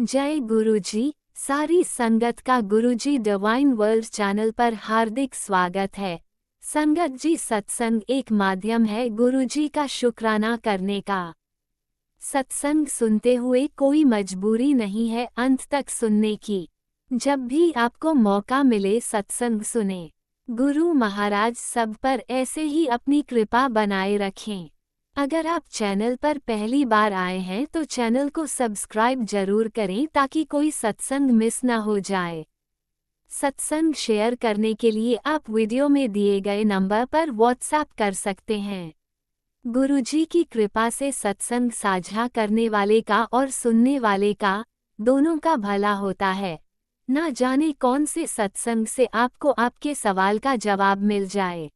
जय गुरुजी। सारी संगत का गुरुजी डिवाइन वर्ल्ड चैनल पर हार्दिक स्वागत है। संगत जी, सत्संग एक माध्यम है गुरुजी का शुक्राना करने का। सत्संग सुनते हुए कोई मजबूरी नहीं है अंत तक सुनने की। जब भी आपको मौका मिले सत्संग सुने। गुरु महाराज सब पर ऐसे ही अपनी कृपा बनाए रखें। अगर आप चैनल पर पहली बार आए हैं तो चैनल को सब्सक्राइब जरूर करें ताकि कोई सत्संग मिस न हो जाए। सत्संग शेयर करने के लिए आप वीडियो में दिए गए नंबर पर व्हाट्सएप कर सकते हैं। गुरुजी की कृपा से सत्संग साझा करने वाले का और सुनने वाले का दोनों का भला होता है। ना जाने कौन से सत्संग से आपको आपके सवाल का जवाब मिल जाए।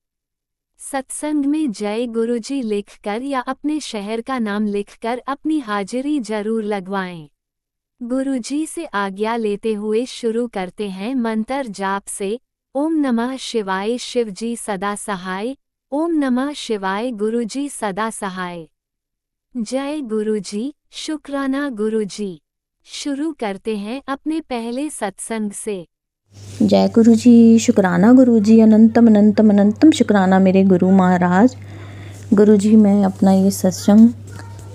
सत्संग में जय गुरुजी लिखकर या अपने शहर का नाम लिखकर अपनी हाजिरी जरूर लगवाएं। गुरुजी से आज्ञा लेते हुए शुरू करते हैं मंत्र जाप से। ओम नमः शिवाय शिवजी सदा सहाय। ओम नमः शिवाय गुरुजी सदा सहाय। जय गुरुजी, शुक्राना गुरुजी। शुरू करते हैं अपने पहले सत्संग से। जय गुरु जी, शुक्राना गुरु जी, अनंतम अनंतम अनंतम शुक्राना मेरे गुरु महाराज। गुरु जी, मैं अपना ये सत्संग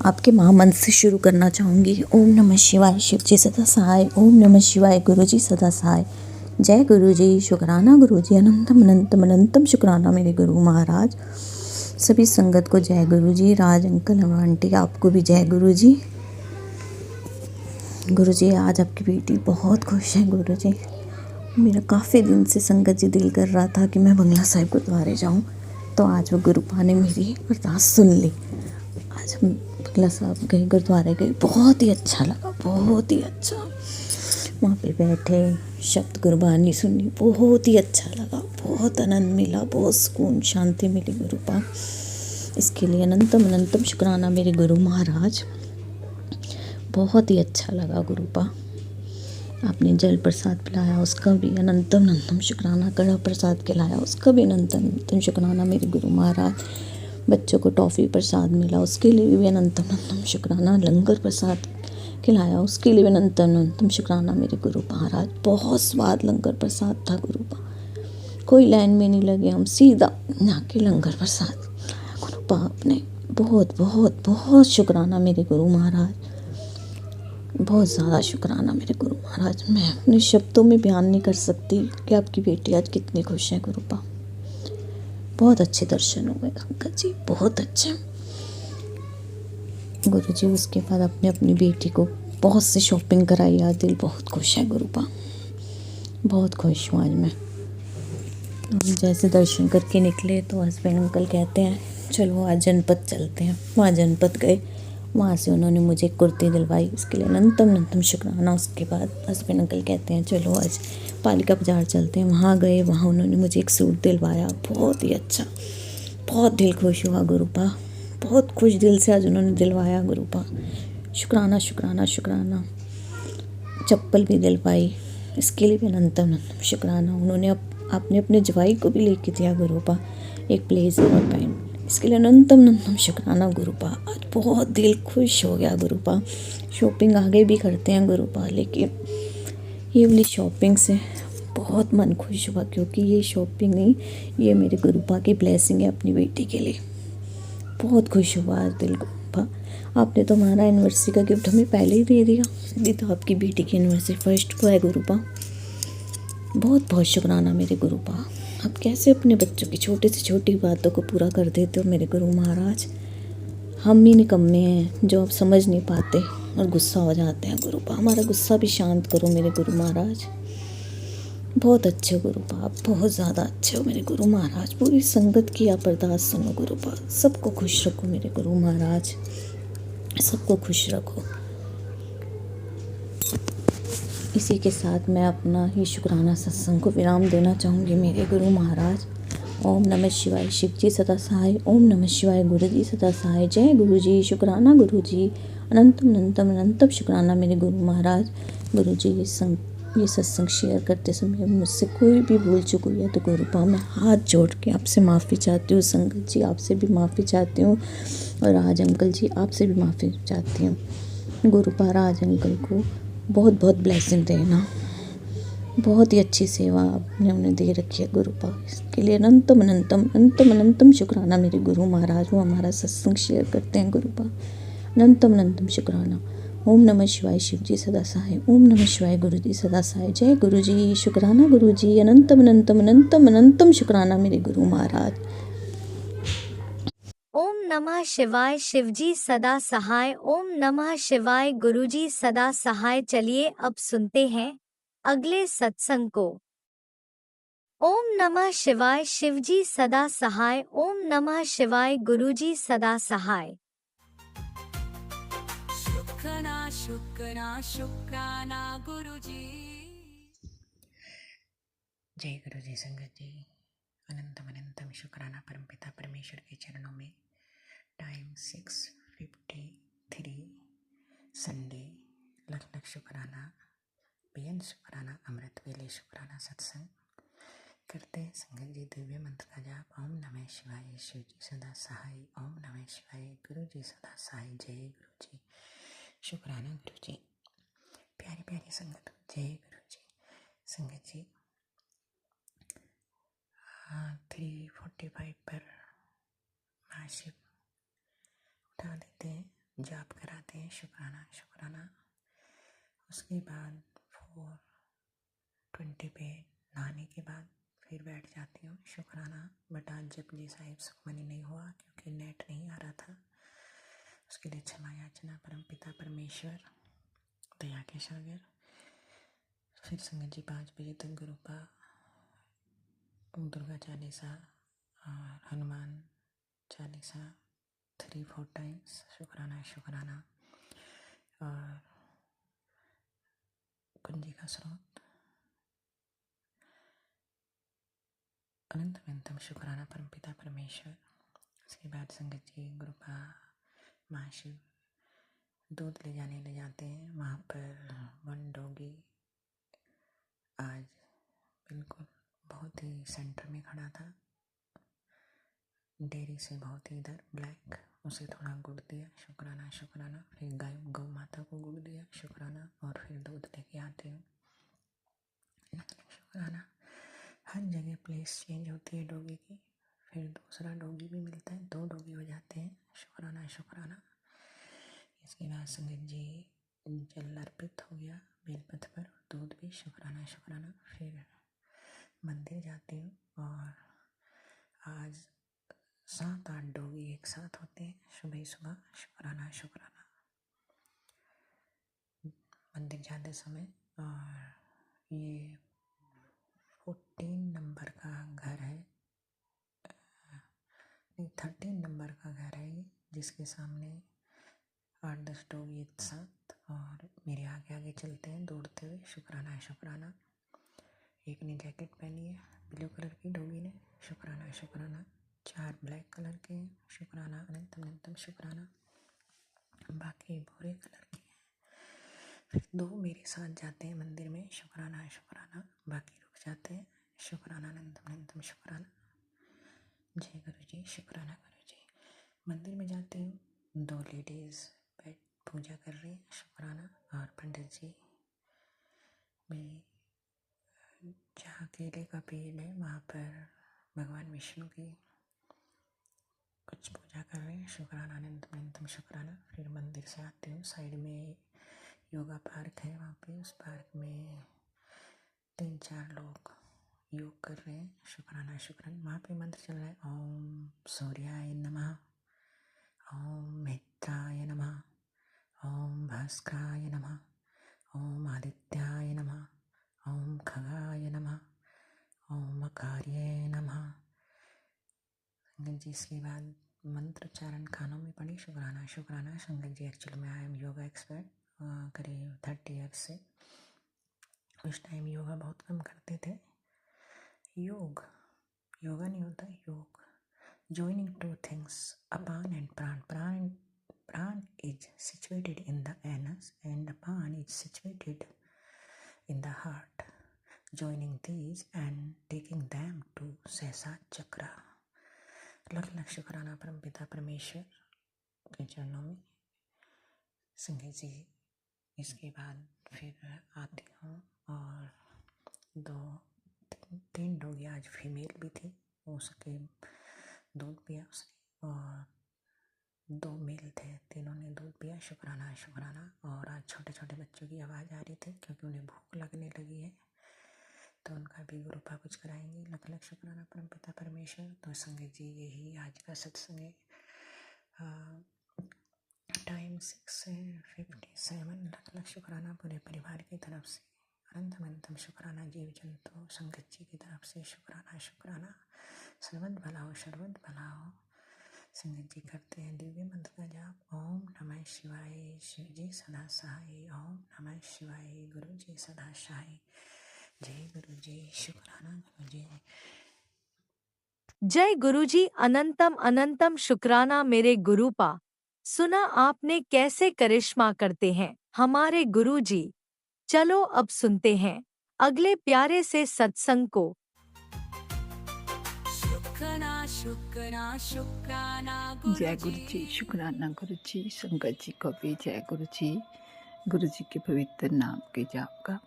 आपके महामंत्र से शुरू करना चाहूँगी। ओम नमः शिवाय शिव जी सदा सहाय। ओम नमः शिवाय गुरु जी सदा सहाय। जय गुरु जी, शुक्राना गुरु जी, अनंतम अनंतम अनंतम शुक्राना मेरे गुरु महाराज। सभी संगत को जय गुरु जी। राज अंकल और आंटी आपको भी जय गुरु जी। गुरु जी, आज आपकी बेटी बहुत खुश है। गुरु जी, मेरा काफ़ी दिन से संगत जी दिल कर रहा था कि मैं बंगला साहिब गुरुद्वारे जाऊं, तो आज वो गुरुपा ने मेरी अरदास सुन ली। आज हम बंगला साहिब गए, गुरुद्वारे गए, बहुत ही अच्छा लगा, बहुत ही अच्छा। वहाँ पे बैठे, शब्द गुरबानी सुनी, बहुत ही अच्छा लगा, बहुत आनंद मिला, बहुत सुकून शांति मिली गुरुपा। इसके लिए अनंतम अनंतम शुक्राना मेरे गुरु महाराज। बहुत ही अच्छा लगा गुरुपा। आपने जल प्रसाद पिलाया उसका भी अनंतम अनंतम शुक्राना। कड़ा प्रसाद खिलाया उसका भी अनंतम अनंतम शुक्राना मेरे गुरु महाराज। बच्चों को टॉफ़ी प्रसाद मिला उसके लिए भी अनंतम अनंतम शुक्राना। लंगर प्रसाद खिलाया उसके लिए भी अनंतम अनंतम शुक्राना मेरे गुरु महाराज। बहुत स्वाद लंगर प्रसाद था गुरुपा। कोई लाइन में नहीं लगे, हम सीधा यहाँ के लंगर प्रसाद गुरुपा आपने। बहुत बहुत बहुत शुक्राना मेरे गुरु महाराज। बहुत ज़्यादा शुक्राना मेरे गुरु महाराज। मैं अपने शब्दों में बयान नहीं कर सकती कि आपकी बेटी आज कितनी खुश है गुरुपा। बहुत अच्छे दर्शन हुए अंकल जी, बहुत अच्छे गुरु जी। उसके बाद आपने अपनी बेटी को बहुत सी शॉपिंग कराई। आज दिल बहुत खुश है गुरुपा, बहुत खुश हूँ आज मैं। हम जैसे दर्शन करके निकले तो हस्बैंड अंकल कहते हैं चलो आज जनपद चलते हैं। वहाँ जनपद गए, वहाँ से उन्होंने मुझे कुर्ती दिलवाई, इसके लिए अनंतम अनंतम शुक्राना। उसके बाद हस्बैंड अंकल कहते हैं चलो आज पालिका बाजार चलते हैं। वहाँ गए, वहाँ उन्होंने मुझे एक सूट दिलवाया, बहुत ही अच्छा। बहुत दिल खुश हुआ गुरुपा, बहुत खुश दिल से आज उन्होंने दिलवाया गुरुपा। शुक्राना शुक्राना शुक्राना। चप्पल भी दिलवाई, इसके लिए भी अनंतम अनंतम शुक्राना। उन्होंने आपने अपने जवाई को भी लेके दिया गुरुपा, एक ब्लेजर और पैंट, इसके लिए अनंतम अनंतम शुक्राना गुरुपा। आज बहुत दिल खुश हो गया गुरुपा। शॉपिंग आगे भी करते हैं गुरुपा, लेकिन ये वाली शॉपिंग से बहुत मन खुश हुआ, क्योंकि ये शॉपिंग नहीं, ये मेरे गुरुपा की ब्लेसिंग है अपनी बेटी के लिए। बहुत खुश हुआ आज दिल गुरुपा। आपने तो हमारा एनिवर्सरी का गिफ्ट हमें पहले ही दे दिया। ये तो आपकी बेटी की एनिवर्सरी फर्स्ट को है गुरुपा। बहुत बहुत शुक्राना मेरे गुरुपा। आप कैसे अपने बच्चों की छोटी से छोटी बातों को पूरा कर देते हो मेरे गुरु महाराज। हम ही निकम्मे हैं जो आप समझ नहीं पाते और गुस्सा हो जाते हैं गुरुपा। हमारा गुस्सा भी शांत करो मेरे गुरु महाराज। बहुत अच्छे हो गुरुपा, आप बहुत ज़्यादा अच्छे हो मेरे गुरु महाराज। पूरी संगत की आप अरदास सुनो गुरुपा। सबको खुश रखो मेरे गुरु महाराज, सबको खुश रखो। इसी के साथ मैं अपना ही शुक्राना सत्संग को विराम देना चाहूँगी मेरे गुरु महाराज। ओम नमः शिवाय शिव जी सदा सहाय। ओम नमः शिवाय गुरु जी सदा सहाय। जय गुरु जी, शुक्राना गुरु जी, अनंतम अनंतम अनंतम शुक्राना मेरे गुरु महाराज। गुरु जी, ये सत्संग शेयर करते समय मुझसे कोई भी भूल चूक हुई है तो गुरुपा मैं हाथ जोड़ के आपसे माफ़ी चाहती हूँ। संगत जी आपसे भी माफ़ी चाहती हूँ, और राज अंकल जी आपसे भी माफ़ी चाहती हूँ। गुरुपा राज अंकल को बहुत बहुत ब्लेसिंग देना। बहुत ही अच्छी सेवा आपने उन्हें दे रखी है गुरुपा। इसके लिए अनंतम अनंतम अनंतम अनंतम शुक्राना मेरे गुरु महाराज, वो हमारा सत्संग शेयर करते हैं गुरुपा। अनंतम अनंतम शुक्राना। ओम नमः शिवाय शिव जी सदा सहाय। ओम नमः शिवाय गुरु जी सदा सहाय। जय गुरु जी, शुक्राना गुरु जी। अनंतम अनंतम अनंतम अनंतम शुक्राना मेरे गुरु महाराज। ओम नमः शिवाय शिवजी सदा सहाय। ओम नमः शिवाय गुरुजी सदा सहाय। चलिए अब सुनते हैं अगले सत्संग को। ओम नमः शिवाय शिवजी सदा सहाय। ओम नमः शिवाय गुरुजी सदा सहाय। शुक्राना शुक्राना शुक्राना गुरुजी। जय गुरु जी संगत जी। अनंतम अनंतम शुक्राना परमपिता परमेश्वर के चरणों में। Time 6:53 Sunday. लख लख शुक्राना, बेअंत शुक्राना, अमृत वेले शुक्राना। सत्संग करते हैं संगत जी। दिव्य मंत्र का जाप। ओम नमः शिवाय शिव जी सदा सहाय। ओम नमः शिवाय गुरु जी सदा सहाय। जय गुरु जी, शुक्राना गुरु जी। प्यारी प्यारी संगत, जय गुरु जी। संगत जी 3:45 पर महाशिव उठा देते हैं, जाप कराते हैं शुक्राना शुक्राना। उसके बाद 4:20 पे नहाने के बाद फिर बैठ जाती हूँ शुक्राना। बट आज जपजी साहिब सुखमनी नहीं हुआ क्योंकि नेट नहीं आ रहा था। उसके लिए क्षमा याचना। परमपिता परमेश्वर दया के सागर। फिर संगत जी 5 बजे तक गुरुपा दुर्गा चालीसा और हनुमान चालीसा 3-4 टाइम्स शुक्राना शुक्राना। और कुंजी का स्रोत अनंत अनंतम शुक्राना परमपिता परमेश्वर। उसके बाद संगत जी गुरुपा महाशिव दूध ले जाते हैं। वहाँ पर 1 डॉगी आज बिल्कुल बहुत ही सेंटर में खड़ा था, डेयरी से बहुत ही इधर ब्लैक। उसे थोड़ा गुड़ दिया शुक्राना शुक्राना। फिर गाय गौ माता को गुड़ दिया शुक्राना। और फिर दूध लेके आते हूँ शुक्राना। हर जगह प्लेस चेंज होती है डॉगी की। फिर दूसरा डॉगी भी मिलता है, 2 डॉगी हो जाते हैं शुक्राना शुक्राना। इसके बाद संगत जी जल अर्पित हो गया बेलपत्र पर, दूध भी शुक्राना शुक्राना। फिर मंदिर जाती हूँ और आज 7-8 डॉगी एक साथ होते हैं सुबह सुबह शुक्राना शुक्राना मंदिर जाते समय। और ये 14 नंबर का घर है, 13 नंबर का घर है ये, जिसके सामने 8-10 डॉगी एक साथ और मेरे आगे आगे चलते हैं दौड़ते हुए शुक्राना शुक्राना। एक ने जैकेट पहनी है ब्लू कलर की डॉगी ने शुक्राना शुक्राना। 4 ब्लैक कलर के शुक्राना अनंतम अनंतम शुक्राना। बाकी भूरे कलर के हैं। फिर 2 मेरे साथ जाते हैं मंदिर में शुक्राना शुक्राना। बाकी रुक जाते हैं शुक्राना अनंतम अनंतम शुक्राना। जय गुरु जी, शुक्राना गुरु जी। मंदिर में जाती हूँ, 2 लेडीज़ बैठ पूजा कर रही हैं शुक्राना। और पंडित जी भी जहाँ केले का पेड़ है वहाँ पर भगवान विष्णु की कुछ पूजा कर रहे हैं शुक्राना अनंतम अनंतम शुक्राना। फिर मंदिर से आती हूँ, साइड में योगा पार्क है, वहाँ पे उस पार्क में 3-4 लोग योग कर रहे हैं शुक्राना शुक्राना। वहाँ पे मंत्र चल रहा है ओम सूर्याय नमः, ओम मित्राय नमः, ओम भास्कराय नमः, ओम आदित्याय नमः, ओम खगाय नमः, ओम मकार्ये नमः। संगत जी इसके बाद मंत्रोच्चारण कानों में पड़ी शुक्राना शुक्राना। संगत जी एक्चुअली में आई एम योगा एक्सपर्ट करीब 30 ईयर्स से। उस टाइम योगा बहुत कम करते थे। योगा नहीं होता, योग। Joining 2 things, apan and pran. Pran is situated in the anus and apan is situated in the heart. Joining these and taking them to सहस्रार चक्रा। लख लख शुक्राना परमपिता परमेश्वर के चरणों में। संगत जी इसके बाद फिर आती हूँ और तीन डॉगी, आज फीमेल भी थी, उसके दूध पिया उसने, और 2 मेल थे, तीनों ने दूध पिया। शुक्राना शुक्राना। और आज छोटे छोटे बच्चों की आवाज़ आ रही थी क्योंकि उन्हें भूख लगने लगी है, तो उनका भी गुरुपा कुछ कराएंगे। लख लख शुक्राना परमपिता परमेश्वर। तो संगत जी, यही आज का सत्संग है। टाइम 6:57। लख लख शुक्राना पूरे परिवार की तरफ से, अनंतम अनंतम शुक्राना जीव जंतु संगत जी की तरफ से। शुक्राना शुक्राना। सर्वत भला हो, सर्वत भला हो। संगत जी करते हैं दिव्य मंत्र का जाप। ओम नमः शिवाय। शिव जी सदा सहाय। ओम नमः शिवाय। गुरु जी सदा सहाय। जय गुरु जी। शुक्राना गुरु जी। जय गुरुजी। अनंतम अनंतम शुक्राना मेरे गुरुपा। सुना आपने कैसे करिश्मा करते हैं हमारे गुरुजी। चलो अब सुनते हैं अगले प्यारे से सत्संग को। जय गुरु जी। शुक्राना गुरु जी। संगत जी को भी जय गुरु जी। गुरु जी के पवित्र नाम के जाप का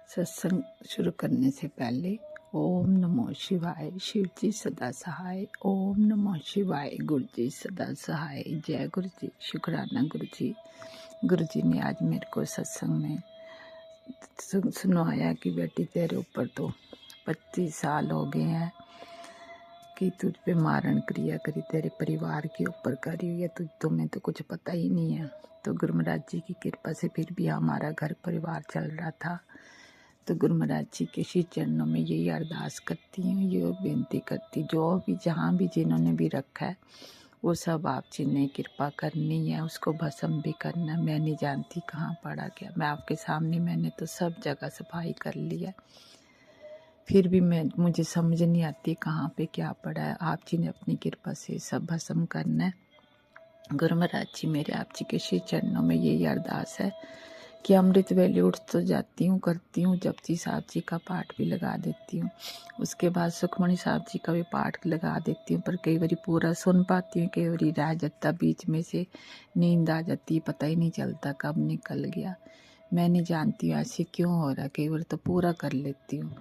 सत्संग शुरू करने से पहले ओम नमो शिवाय। शिव जी सदा सहाय। ओम नमो शिवाय। गुरु जी सदा सहाय। जय गुरु जी। शुक्राना गुरु जी। गुरु जी ने आज मेरे को सत्संग में सुनवाया कि बेटी तेरे ऊपर तो 25 साल हो गए हैं कि तुझ पे मारण क्रिया करी, तेरे परिवार के ऊपर करी हुई है, तुम्हें तो कुछ पता ही नहीं है। तो गुरु महाराज जी की कृपा से फिर भी हमारा घर परिवार चल रहा था। तो गुरु महाराज जी के श्री चरणों में यही अरदास करती हूँ, ये बेनती करती, जो भी जहाँ भी जिन्होंने भी रखा है वो सब आप जी ने कृपा करनी है, उसको भस्म भी करना। मैं नहीं जानती कहाँ पड़ा क्या, मैं आपके सामने मैंने तो सब जगह सफाई कर लिया, फिर भी मुझे समझ नहीं आती कहाँ पे क्या पड़ा है। आप जी ने अपनी कृपा से सब भस्म करना है। गुरु महाराज जी मेरे आप जी के श्री चरणों में यही अरदास है कि अमृत वेले उठ तो जाती हूँ, करती हूँ, जपजी साहब जी का पाठ भी लगा देती हूँ, उसके बाद सुखमणि साहब जी का भी पाठ लगा देती हूँ, पर कई बार पूरा सुन पाती हूँ, कई बार रह जाता, बीच में से नींद आ जाती, पता ही नहीं चलता कब निकल गया। मैं नहीं जानती हूँ ऐसे क्यों हो रहा है, कई बार तो पूरा कर लेती हूँ,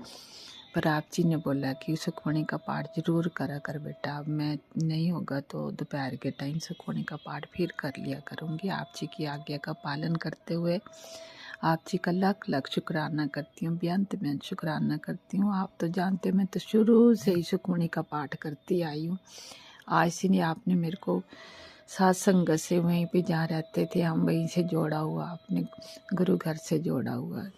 पर आप जी ने बोला कि सुखमणि का पाठ जरूर करा कर बेटा। अब मैं नहीं होगा तो दोपहर के टाइम सुखमणि का पाठ फिर कर लिया करूँगी। आप जी की आज्ञा का पालन करते हुए आप जी का लाख लाख शुक्राना करती हूँ, बेअंत में शुक्राना करती हूँ। आप तो जानते हो मैं तो शुरू से ही सुखमणि का पाठ करती आई हूँ। आज से नहीं, आपने मेरे को साथ संगत से वहीं पे जहाँ रहते थे हम वहीं से जोड़ा हुआ, आपने गुरु घर से जोड़ा हुआ।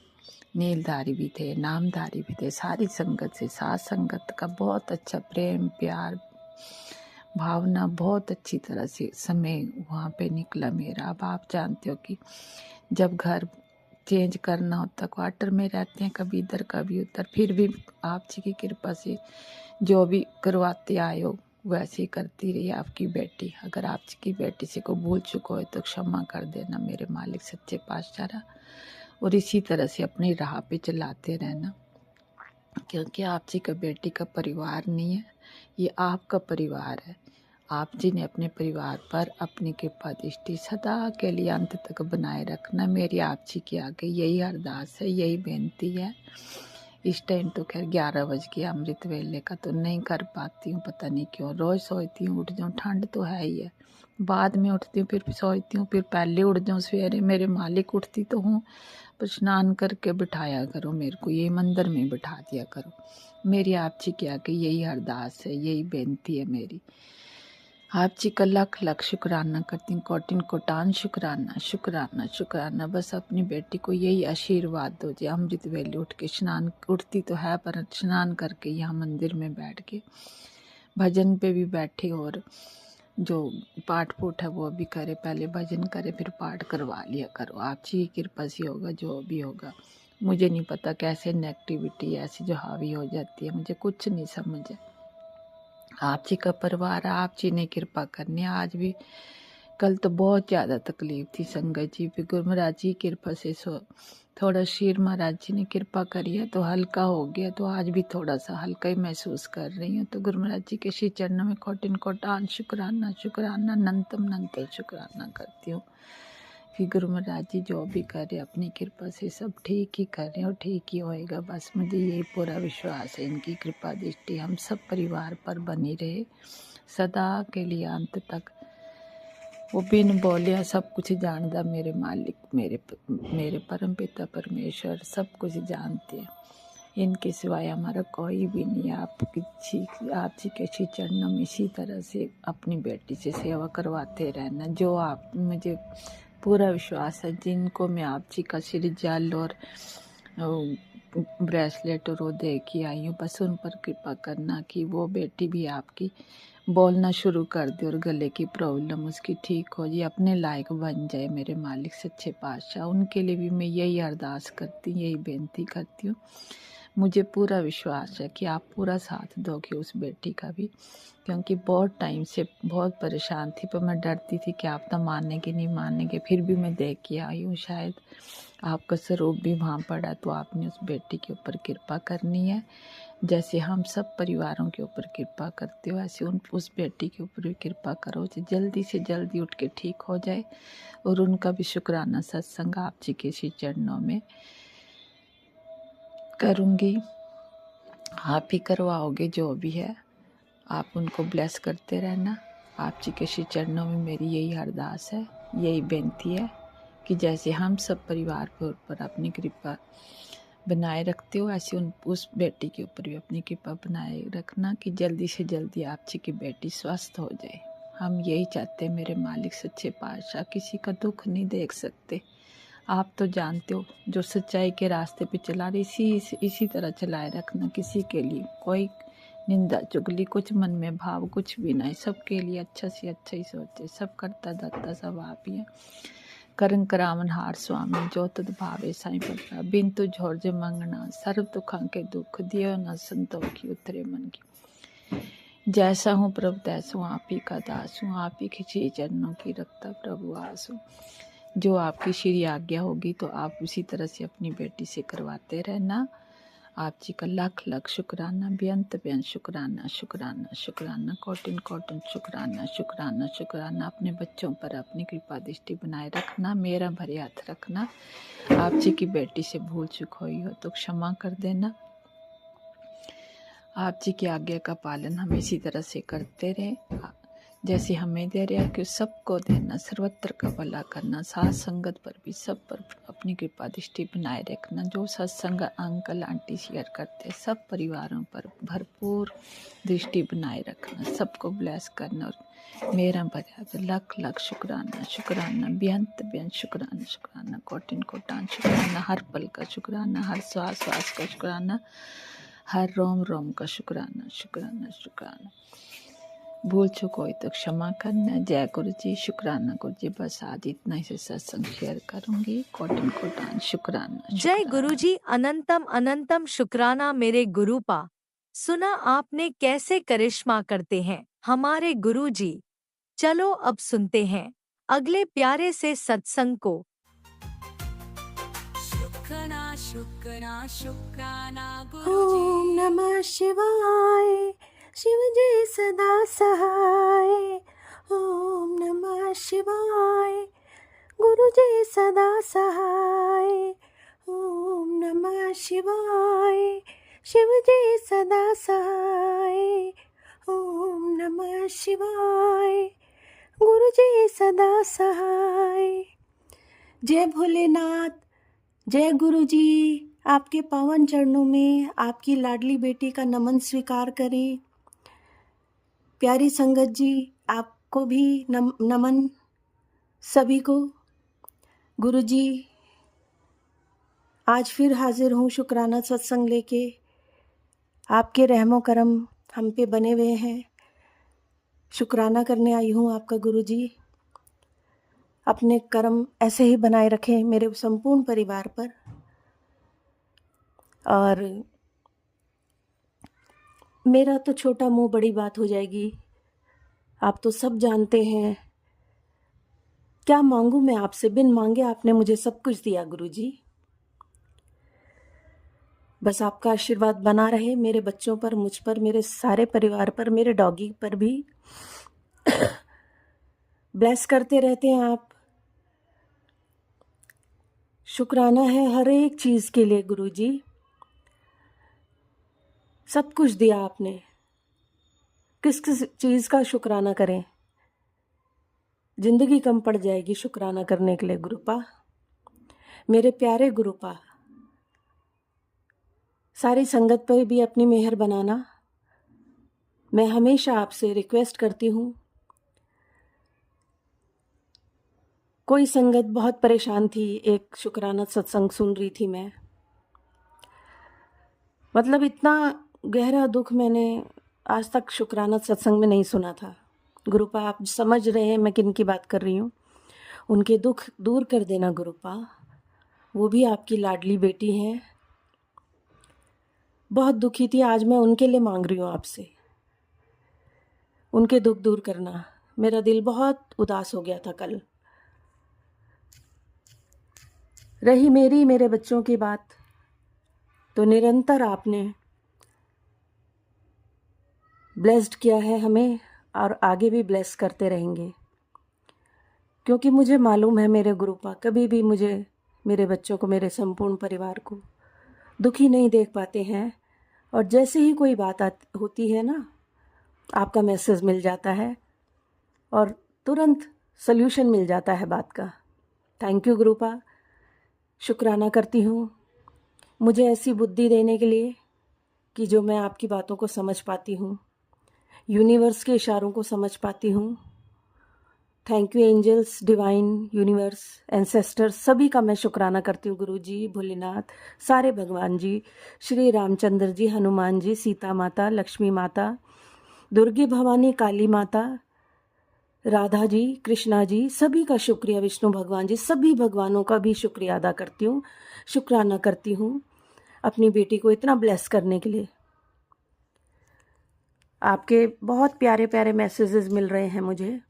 नीलधारी भी थे, नामधारी भी थे, सारी संगत से, साथ संगत का बहुत अच्छा प्रेम प्यार भावना बहुत अच्छी तरह से समय वहाँ पे निकला मेरा। अब आप जानते हो कि जब घर चेंज करना होता, क्वार्टर में रहते हैं, कभी इधर कभी उधर, फिर भी आप जी की कृपा से जो भी करवाते आए हो वैसे ही करती रही आपकी बेटी। अगर आप जी की बेटी से को भूल चुका हो तो क्षमा कर देना मेरे मालिक सच्चे पातशाह, और इसी तरह से अपनी राह पे चलाते रहना, क्योंकि आप जी का बेटी का परिवार नहीं है, ये आपका परिवार है। आप जी ने अपने परिवार पर अपनी कृपा दृष्टि सदा के लिए अंत तक बनाए रखना। मेरी आप जी की आगे यही अरदास है, यही बेनती है। इस टाइम तो खैर 11 बज गया, अमृत वेले का तो नहीं कर पाती हूँ, पता नहीं क्यों। रोज सोचती हूँ उठ जाऊँ, ठंड तो है ही है, बाद में उठती हूँ, फिर सोचती हूँ, फिर पहले उठ जाऊँ सवेरे। मेरे मालिक उठती तो हूँ, पर स्नान करके बिठाया करो मेरे को, ये मंदिर में बिठा दिया करो। मेरी आप जी के आगे यही अरदास है, यही बेनती है मेरी। आप जी का लाख लाख शुक्राना करती हूँ, कोटिन कोटान शुक्राना शुक्राना शुक्राना। बस अपनी बेटी को यही आशीर्वाद दो जी, अमृत वेले उठ के स्नान, उठती तो है पर स्नान करके यहाँ मंदिर में बैठ के भजन पे भी बैठे, और जो पाठ पूठ है वो भी करे, पहले भजन करे फिर पाठ करवा लिया करो। आप जी की कृपा से होगा जो भी होगा। मुझे नहीं पता कैसे नेगेटिविटी ऐसी जो हावी हो जाती है, मुझे कुछ नहीं समझ है। आप जी का परिवार, आप जी ने कृपा करनी। आज भी कल तो बहुत ज़्यादा तकलीफ थी संगत जी पे, गुरु महाराज जी की कृपा से थोड़ा शीर महाराज जी ने कृपा करी है तो हल्का हो गया, तो आज भी थोड़ा सा हल्का ही महसूस कर रही हूँ। तो गुरु महाराज जी के श्री चरणों में कोटिन कोटान शुक्राना शुक्राना, नंतम नंतल शुक्राना करती हूँ। कि गुरु महाराज जी जो भी कर रहे अपनी कृपा से सब ठीक ही कर रहे हैं और ठीक ही होएगा। बस मुझे यही पूरा विश्वास है, इनकी कृपा दृष्टि हम सब परिवार पर बनी रहे सदा के लिए अंत तक। वो बिन बोलिया सब कुछ जानता मेरे मालिक, मेरे परम पिता परमेश्वर सब कुछ जानते हैं। इनके सिवाय हमारा कोई भी नहीं है। आप जी के श्री चरणों में इसी तरह से अपनी बेटी से सेवा करवाते रहना। जो आप मुझे पूरा विश्वास है, जिनको मैं आप जी का श्री जल और ब्रेसलेट और वो दे के आई हूँ, बस उन पर कृपा करना कि वो बेटी भी आपकी बोलना शुरू कर दे और गले की प्रॉब्लम उसकी ठीक हो जाए, अपने लायक बन जाए। मेरे मालिक सच्चे पातशाह, उनके लिए भी मैं यही अरदास करती हूँ, यही बेनती करती हूँ। मुझे पूरा विश्वास है कि आप पूरा साथ दोगे उस बेटी का भी, क्योंकि बहुत टाइम से बहुत परेशान थी, पर मैं डरती थी कि आप तो मानेंगे नहीं मानेंगे। फिर भी मैं देख के आई हूँ, शायद आपका स्वरूप भी वहाँ पड़ा, तो आपने उस बेटी के ऊपर कृपा करनी है। जैसे हम सब परिवारों के ऊपर कृपा करते हो, ऐसे उस बेटी के ऊपर भी कृपा करो, जो जल्दी से जल्दी उठ के ठीक हो जाए। और उनका भी शुक्राना सत्संग आप जी के श्री चरणों में करूँगी, आप ही करवाओगे जो भी है। आप उनको ब्लेस करते रहना। आप जी के श्री चरणों में मेरी यही अरदास है, यही बेनती है कि जैसे हम सब परिवार के ऊपर अपनी कृपा बनाए रखते हो, ऐसे उस बेटी के ऊपर भी अपनी कृपा बनाए रखना कि जल्दी से जल्दी आप जी की बेटी स्वस्थ हो जाए। हम यही चाहते हैं मेरे मालिक सच्चे पातशाह, किसी का दुख नहीं देख सकते। आप तो जानते हो, जो सच्चाई के रास्ते पे चला रहे इसी तरह चलाए रखना। किसी के लिए कोई निंदा चुगली कुछ मन में भाव कुछ भी नहीं, सबके लिए अच्छा से अच्छा ही सोचे। सब करता दाता सब आप ही है। करन करावन हार स्वामी जो तद भावे साईं प्रभु, बिन तु झोरज मंगना सर्व दुखां के दुख दियो न संतोखी उतरे मन की। जैसा हूँ प्रभु तैसा हूँ, आप ही का दास हूँ, आप ही के श्री चरणों की रखता प्रभु आस हूँ। जो आपकी श्री आज्ञा होगी तो आप उसी तरह से अपनी बेटी से करवाते रहना। आप जी का लाख लाख शुक्राना, बेअंत बेअंत शुक्राना शुक्राना शुक्राना, कोटिन कोटिन शुक्राना शुक्राना शुक्राना। अपने बच्चों पर अपनी कृपा दृष्टि बनाए रखना, मेरा भरे हाथ रखना। आप जी की बेटी से भूल चूक हुई हो तो क्षमा कर देना। आप जी की आज्ञा का पालन हम इसी तरह से करते रहें, जैसे हमें दे रहे कि सबको देना, सर्वत्र का भला करना। साथ संगत पर भी सब पर अपनी कृपा दृष्टि बनाए रखना। जो सत्संग अंकल आंटी शेयर करते सब परिवारों पर भरपूर दृष्टि बनाए रखना, सबको ब्लेस करना। और मेरा भरा तो लाख लाख शुक्राना शुक्राना, बेअंत बेअंत शुक्राना शुक्राना, कोटिन कोटान शुक्राना, हर पल का शुक्राना, हर श्वास श्वास का शुक्राना, हर रोम रोम का शुक्राना शुक्राना शुक्राना। भूल चूक हो तो क्षमा करना। जय गुरु जी, शुक्राना गुरु जी। बस आज इतना ही से सत्संग शेयर करूंगी। कोटिन कोटान शुक्राना। जय गुरु जी, अनंतम अनंतम शुक्राना मेरे गुरुपा। सुना आपने कैसे करिश्मा करते हैं हमारे गुरु जी। चलो अब सुनते हैं अगले प्यारे से सत्संग को। शुक्राना शुक्राना शुक्राना ओम नमः शिवाय, शिव जी सदा सहाय। ओम नमः शिवाय, गुरु जी सदा सहाय। ओम नमः शिवाय, शिव जी सदा सहाय। ओम नमः शिवाय, गुरु जी सदा सहाय। जय भोलेनाथ, जय गुरु जी। आपके पावन चरणों में आपकी लाडली बेटी का नमन स्वीकार करें। प्यारी संगत जी, आपको भी नमन सभी को। गुरु जी, आज फिर हाजिर हूँ शुक्राना सत्संग लेके। आपके रहमो करम हम पे बने हुए हैं। शुक्राना करने आई हूँ आपका गुरु जी। अपने कर्म ऐसे ही बनाए रखें मेरे संपूर्ण परिवार पर। और मेरा तो छोटा मुंह बड़ी बात हो जाएगी। आप तो सब जानते हैं, क्या मांगू मैं आपसे। बिन मांगे आपने मुझे सब कुछ दिया गुरुजी। बस आपका आशीर्वाद बना रहे मेरे बच्चों पर, मुझ पर, मेरे सारे परिवार पर, मेरे डॉगी पर भी। ब्लेस करते रहते हैं आप। शुक्राना है हर एक चीज़ के लिए गुरुजी। सब कुछ दिया आपने, किस किस चीज़ का शुक्राना करें, जिंदगी कम पड़ जाएगी शुक्राना करने के लिए गुरुपा। मेरे प्यारे गुरुपा, सारी संगत पर भी अपनी मेहर बनाना। मैं हमेशा आपसे रिक्वेस्ट करती हूँ। कोई संगत बहुत परेशान थी, एक शुक्राना सत्संग सुन रही थी मैं, मतलब इतना गहरा दुख मैंने आज तक शुक्राना सत्संग में नहीं सुना था। गुरुपा आप समझ रहे हैं मैं किन की बात कर रही हूँ। उनके दुख दूर कर देना गुरुपा, वो भी आपकी लाडली बेटी हैं। बहुत दुखी थी, आज मैं उनके लिए मांग रही हूँ आपसे, उनके दुख दूर करना। मेरा दिल बहुत उदास हो गया था कल। रही मेरे बच्चों की बात, तो निरंतर आपने ब्लेस्ड किया है हमें और आगे भी ब्लेस करते रहेंगे, क्योंकि मुझे मालूम है मेरे गुरुपा कभी भी मुझे, मेरे बच्चों को, मेरे संपूर्ण परिवार को दुखी नहीं देख पाते हैं। और जैसे ही कोई बात होती है ना, आपका मैसेज मिल जाता है और तुरंत सल्यूशन मिल जाता है बात का। थैंक यू गुरुपा, शुक्राना करती हूँ मुझे ऐसी बुद्धि देने के लिए कि जो मैं आपकी बातों को समझ पाती हूँ, यूनिवर्स के इशारों को समझ पाती हूँ। Thank you angels, divine, universe, ancestors, सभी का मैं शुक्राना करती हूँ। गुरु जी, भोलेनाथ, सारे भगवान जी, श्री रामचंद्र जी, हनुमान जी, सीता माता, लक्ष्मी माता, दुर्गे भवानी, काली माता, राधा जी, कृष्णा जी, सभी का शुक्रिया। विष्णु भगवान जी, सभी भगवानों का भी शुक्रिया अदा करती हूँ, शुक्राना करती हूँ अपनी बेटी को इतना ब्लेस करने के लिए। आपके बहुत प्यारे प्यारे मैसेजेस मिल रहे हैं मुझे,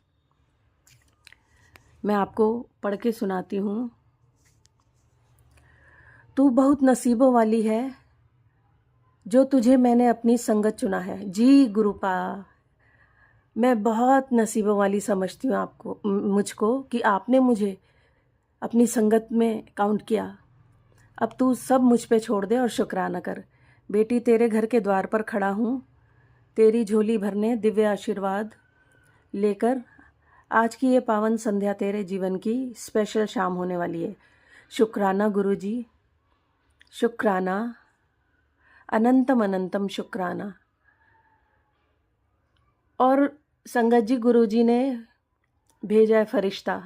मैं आपको पढ़ के सुनाती हूँ। तू बहुत नसीबों वाली है जो तुझे मैंने अपनी संगत चुना है। जी गुरुपा, मैं बहुत नसीबों वाली समझती हूँ आपको, मुझको, कि आपने मुझे अपनी संगत में काउंट किया। अब तू सब मुझ पे छोड़ दे और शुक्राना कर। बेटी तेरे घर के द्वार पर खड़ा हूँ, तेरी झोली भरने, दिव्य आशीर्वाद लेकर। आज की ये पावन संध्या तेरे जीवन की स्पेशल शाम होने वाली है। शुक्राना गुरुजी, शुक्राना, अनंतम अनंतम शुक्राना। और संगत जी, गुरुजी ने भेजा है फरिश्ता।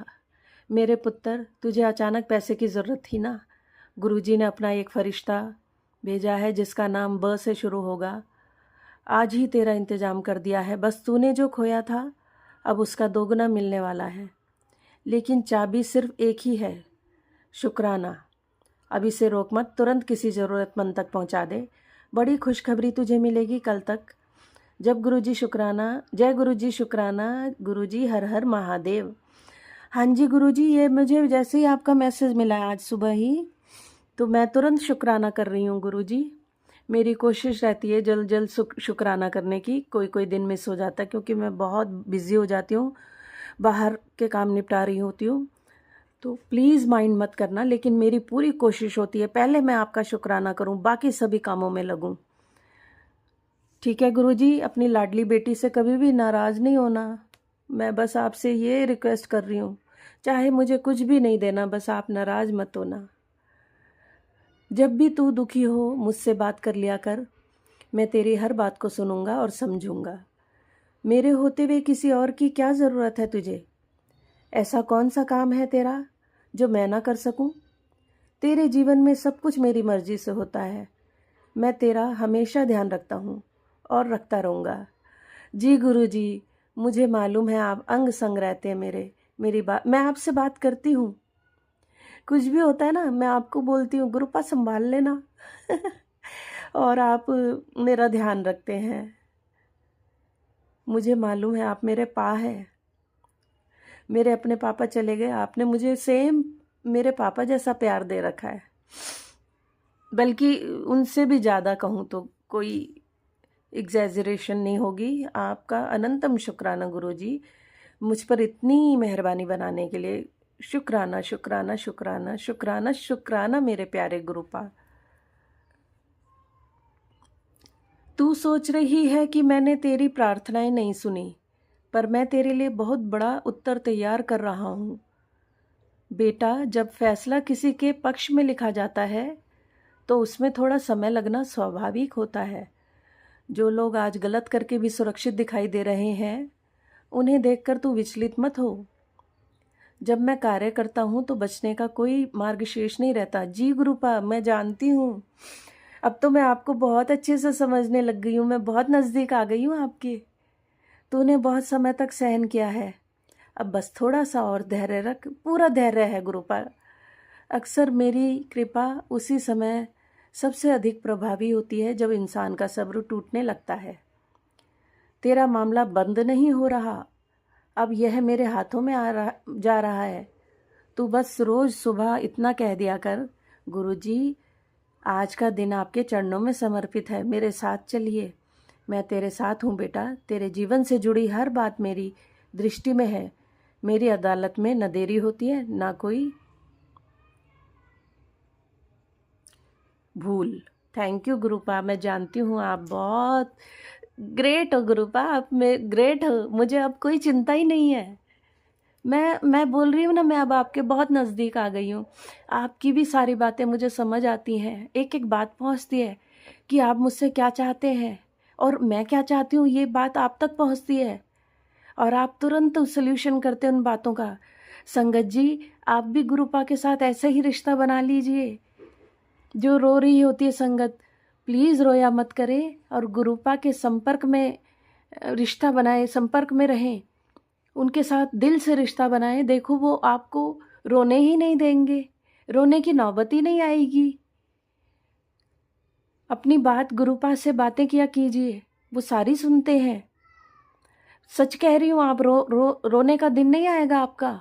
मेरे पुत्र, तुझे अचानक पैसे की ज़रूरत थी ना, गुरुजी ने अपना एक फरिश्ता भेजा है जिसका नाम ब से शुरू होगा। आज ही तेरा इंतज़ाम कर दिया है। बस तूने जो खोया था अब उसका दोगुना मिलने वाला है, लेकिन चाबी सिर्फ एक ही है, शुक्राना। अब इसे रोक मत, तुरंत किसी ज़रूरतमंद तक पहुंचा दे। बड़ी खुशखबरी तुझे मिलेगी कल तक, जब गुरुजी शुक्राना। जय गुरुजी, शुक्राना। गुरुजी हर हर महादेव। हाँ जी गुरुजी, ये मुझे जैसे ही आपका मैसेज मिला आज सुबह ही, तो मैं तुरंत शुक्राना कर रही हूँ गुरुजी। मेरी कोशिश रहती है जल्द जल्द शुक्राना करने की। कोई कोई दिन मिस हो जाता है क्योंकि मैं बहुत बिजी हो जाती हूँ, बाहर के काम निपटा रही होती हूँ, तो प्लीज़ माइंड मत करना। लेकिन मेरी पूरी कोशिश होती है पहले मैं आपका शुक्राना करूँ, बाकी सभी कामों में लगूँ। ठीक है गुरुजी, अपनी लाडली बेटी से कभी भी नाराज़ नहीं होना। मैं बस आपसे ये रिक्वेस्ट कर रही हूँ, चाहे मुझे कुछ भी नहीं देना, बस आप नाराज़ मत होना। जब भी तू दुखी हो मुझसे बात कर लिया कर, मैं तेरी हर बात को सुनूंगा और समझूंगा। मेरे होते हुए किसी और की क्या ज़रूरत है तुझे? ऐसा कौन सा काम है तेरा जो मैं ना कर सकूं? तेरे जीवन में सब कुछ मेरी मर्जी से होता है। मैं तेरा हमेशा ध्यान रखता हूँ और रखता रहूँगा। जी गुरुजी, मुझे मालूम है आप अंग संग रहते हैं मेरी बात, मैं आपसे बात करती हूँ, कुछ भी होता है ना मैं आपको बोलती हूँ गुरुपा संभाल लेना और आप मेरा ध्यान रखते हैं। मुझे मालूम है आप मेरे पा हैं। मेरे अपने पापा चले गए, आपने मुझे सेम मेरे पापा जैसा प्यार दे रखा है, बल्कि उनसे भी ज़्यादा कहूँ तो कोई एग्जैजरेशन नहीं होगी। आपका अनंतम शुक्राना गुरुजी, मुझ पर इतनी मेहरबानी बनाने के लिए। शुक्राना शुक्राना शुक्राना शुक्राना शुक्राना मेरे प्यारे गुरुपा। तू सोच रही है कि मैंने तेरी प्रार्थनाएं नहीं सुनी, पर मैं तेरे लिए बहुत बड़ा उत्तर तैयार कर रहा हूँ। बेटा, जब फैसला किसी के पक्ष में लिखा जाता है तो उसमें थोड़ा समय लगना स्वाभाविक होता है। जो लोग आज गलत करके भी सुरक्षित दिखाई दे रहे हैं, उन्हें देखकर तू विचलित मत हो। जब मैं कार्य करता हूँ तो बचने का कोई मार्ग शेष नहीं रहता। जी गुरुपा, मैं जानती हूँ। अब तो मैं आपको बहुत अच्छे से समझने लग गई हूँ, मैं बहुत नज़दीक आ गई हूँ आपके। तूने बहुत समय तक सहन किया है, अब बस थोड़ा सा और धैर्य रख। पूरा धैर्य है गुरुपा। अक्सर मेरी कृपा उसी समय सबसे अधिक प्रभावी होती है जब इंसान का सब्र टूटने लगता है। तेरा मामला बंद नहीं हो रहा, अब यह मेरे हाथों में जा रहा है। तू बस रोज़ सुबह इतना कह दिया कर, गुरुजी आज का दिन आपके चरणों में समर्पित है, मेरे साथ चलिए। मैं तेरे साथ हूँ बेटा। तेरे जीवन से जुड़ी हर बात मेरी दृष्टि में है। मेरी अदालत में न देरी होती है ना कोई भूल। Thank you गुरुपा। मैं जानती हूँ आप बहुत ग्रेट हो गुरुपा, आप में ग्रेट हो। मुझे अब कोई चिंता ही नहीं है। मैं बोल रही हूँ ना, मैं अब आपके बहुत नज़दीक आ गई हूँ। आपकी भी सारी बातें मुझे समझ आती हैं। एक एक बात पहुँचती है कि आप मुझसे क्या चाहते हैं और मैं क्या चाहती हूँ, ये बात आप तक पहुँचती है और आप तुरंत सल्यूशन करते हैं उन बातों का। संगत जी, आप भी गुरुपा के साथ ऐसा ही रिश्ता बना लीजिए। जो रो रही होती है संगत, प्लीज़ रोया मत करें और गुरुपा के संपर्क में रिश्ता बनाए, संपर्क में रहें, उनके साथ दिल से रिश्ता बनाएं। देखो वो आपको रोने ही नहीं देंगे, रोने की नौबत ही नहीं आएगी। अपनी बात गुरुपा से बातें किया कीजिए, वो सारी सुनते हैं। सच कह रही हूँ, आप रोने का दिन नहीं आएगा आपका।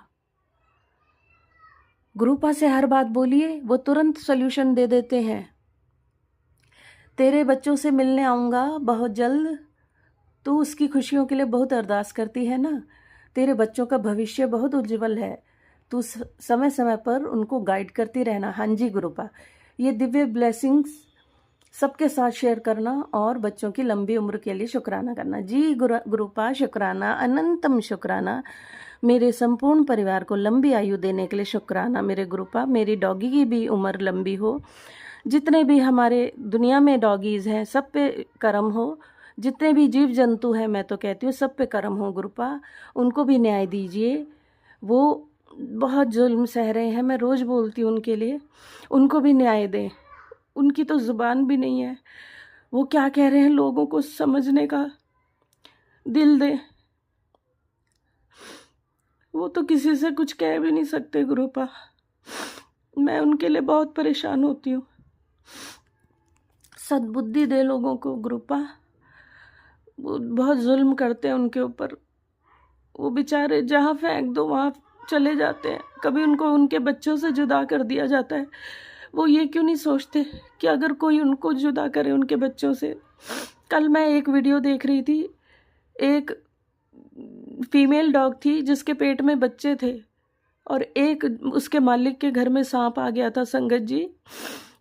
गुरुपा से हर बात बोलिए, वो तुरंत सल्यूशन दे देते हैं। तेरे बच्चों से मिलने आऊँगा बहुत जल्द। तू उसकी खुशियों के लिए बहुत अरदास करती है ना। तेरे बच्चों का भविष्य बहुत उज्जवल है। तू समय समय पर उनको गाइड करती रहना। हाँ जी गुरुपा, ये दिव्य ब्लेसिंग्स सबके साथ शेयर करना और बच्चों की लंबी उम्र के लिए शुक्राना करना। जी गुरुपा, शुक्राना, अनंतम शुक्राना। मेरे संपूर्ण परिवार को लंबी आयु देने के लिए शुक्राना मेरे गुरुपा। मेरी डॉगी की भी उम्र लंबी हो। जितने भी हमारे दुनिया में डॉगीज़ हैं, सब पे करम हो। जितने भी जीव जंतु हैं, मैं तो कहती हूँ सब पे करम हो गुरुपा। उनको भी न्याय दीजिए। वो बहुत जुल्म सह रहे हैं, मैं रोज़ बोलती हूँ उनके लिए। उनको भी न्याय दें। उनकी तो ज़ुबान भी नहीं है, वो क्या कह रहे हैं लोगों को समझने का दिल दें। वो तो किसी से कुछ कह भी नहीं सकते गुरुपा। मैं उनके लिए बहुत परेशान होती हूँ। सद्बुद्धि दे लोगों को गुरुपा। वो बहुत जुल्म करते हैं उनके ऊपर। वो बेचारे जहाँ फेंक दो वहाँ चले जाते हैं। कभी उनको उनके बच्चों से जुदा कर दिया जाता है। वो ये क्यों नहीं सोचते कि अगर कोई उनको जुदा करे उनके बच्चों से। कल मैं एक वीडियो देख रही थी, एक फीमेल डॉग थी जिसके पेट में बच्चे थे और एक उसके मालिक के घर में सांप आ गया था। संगत जी,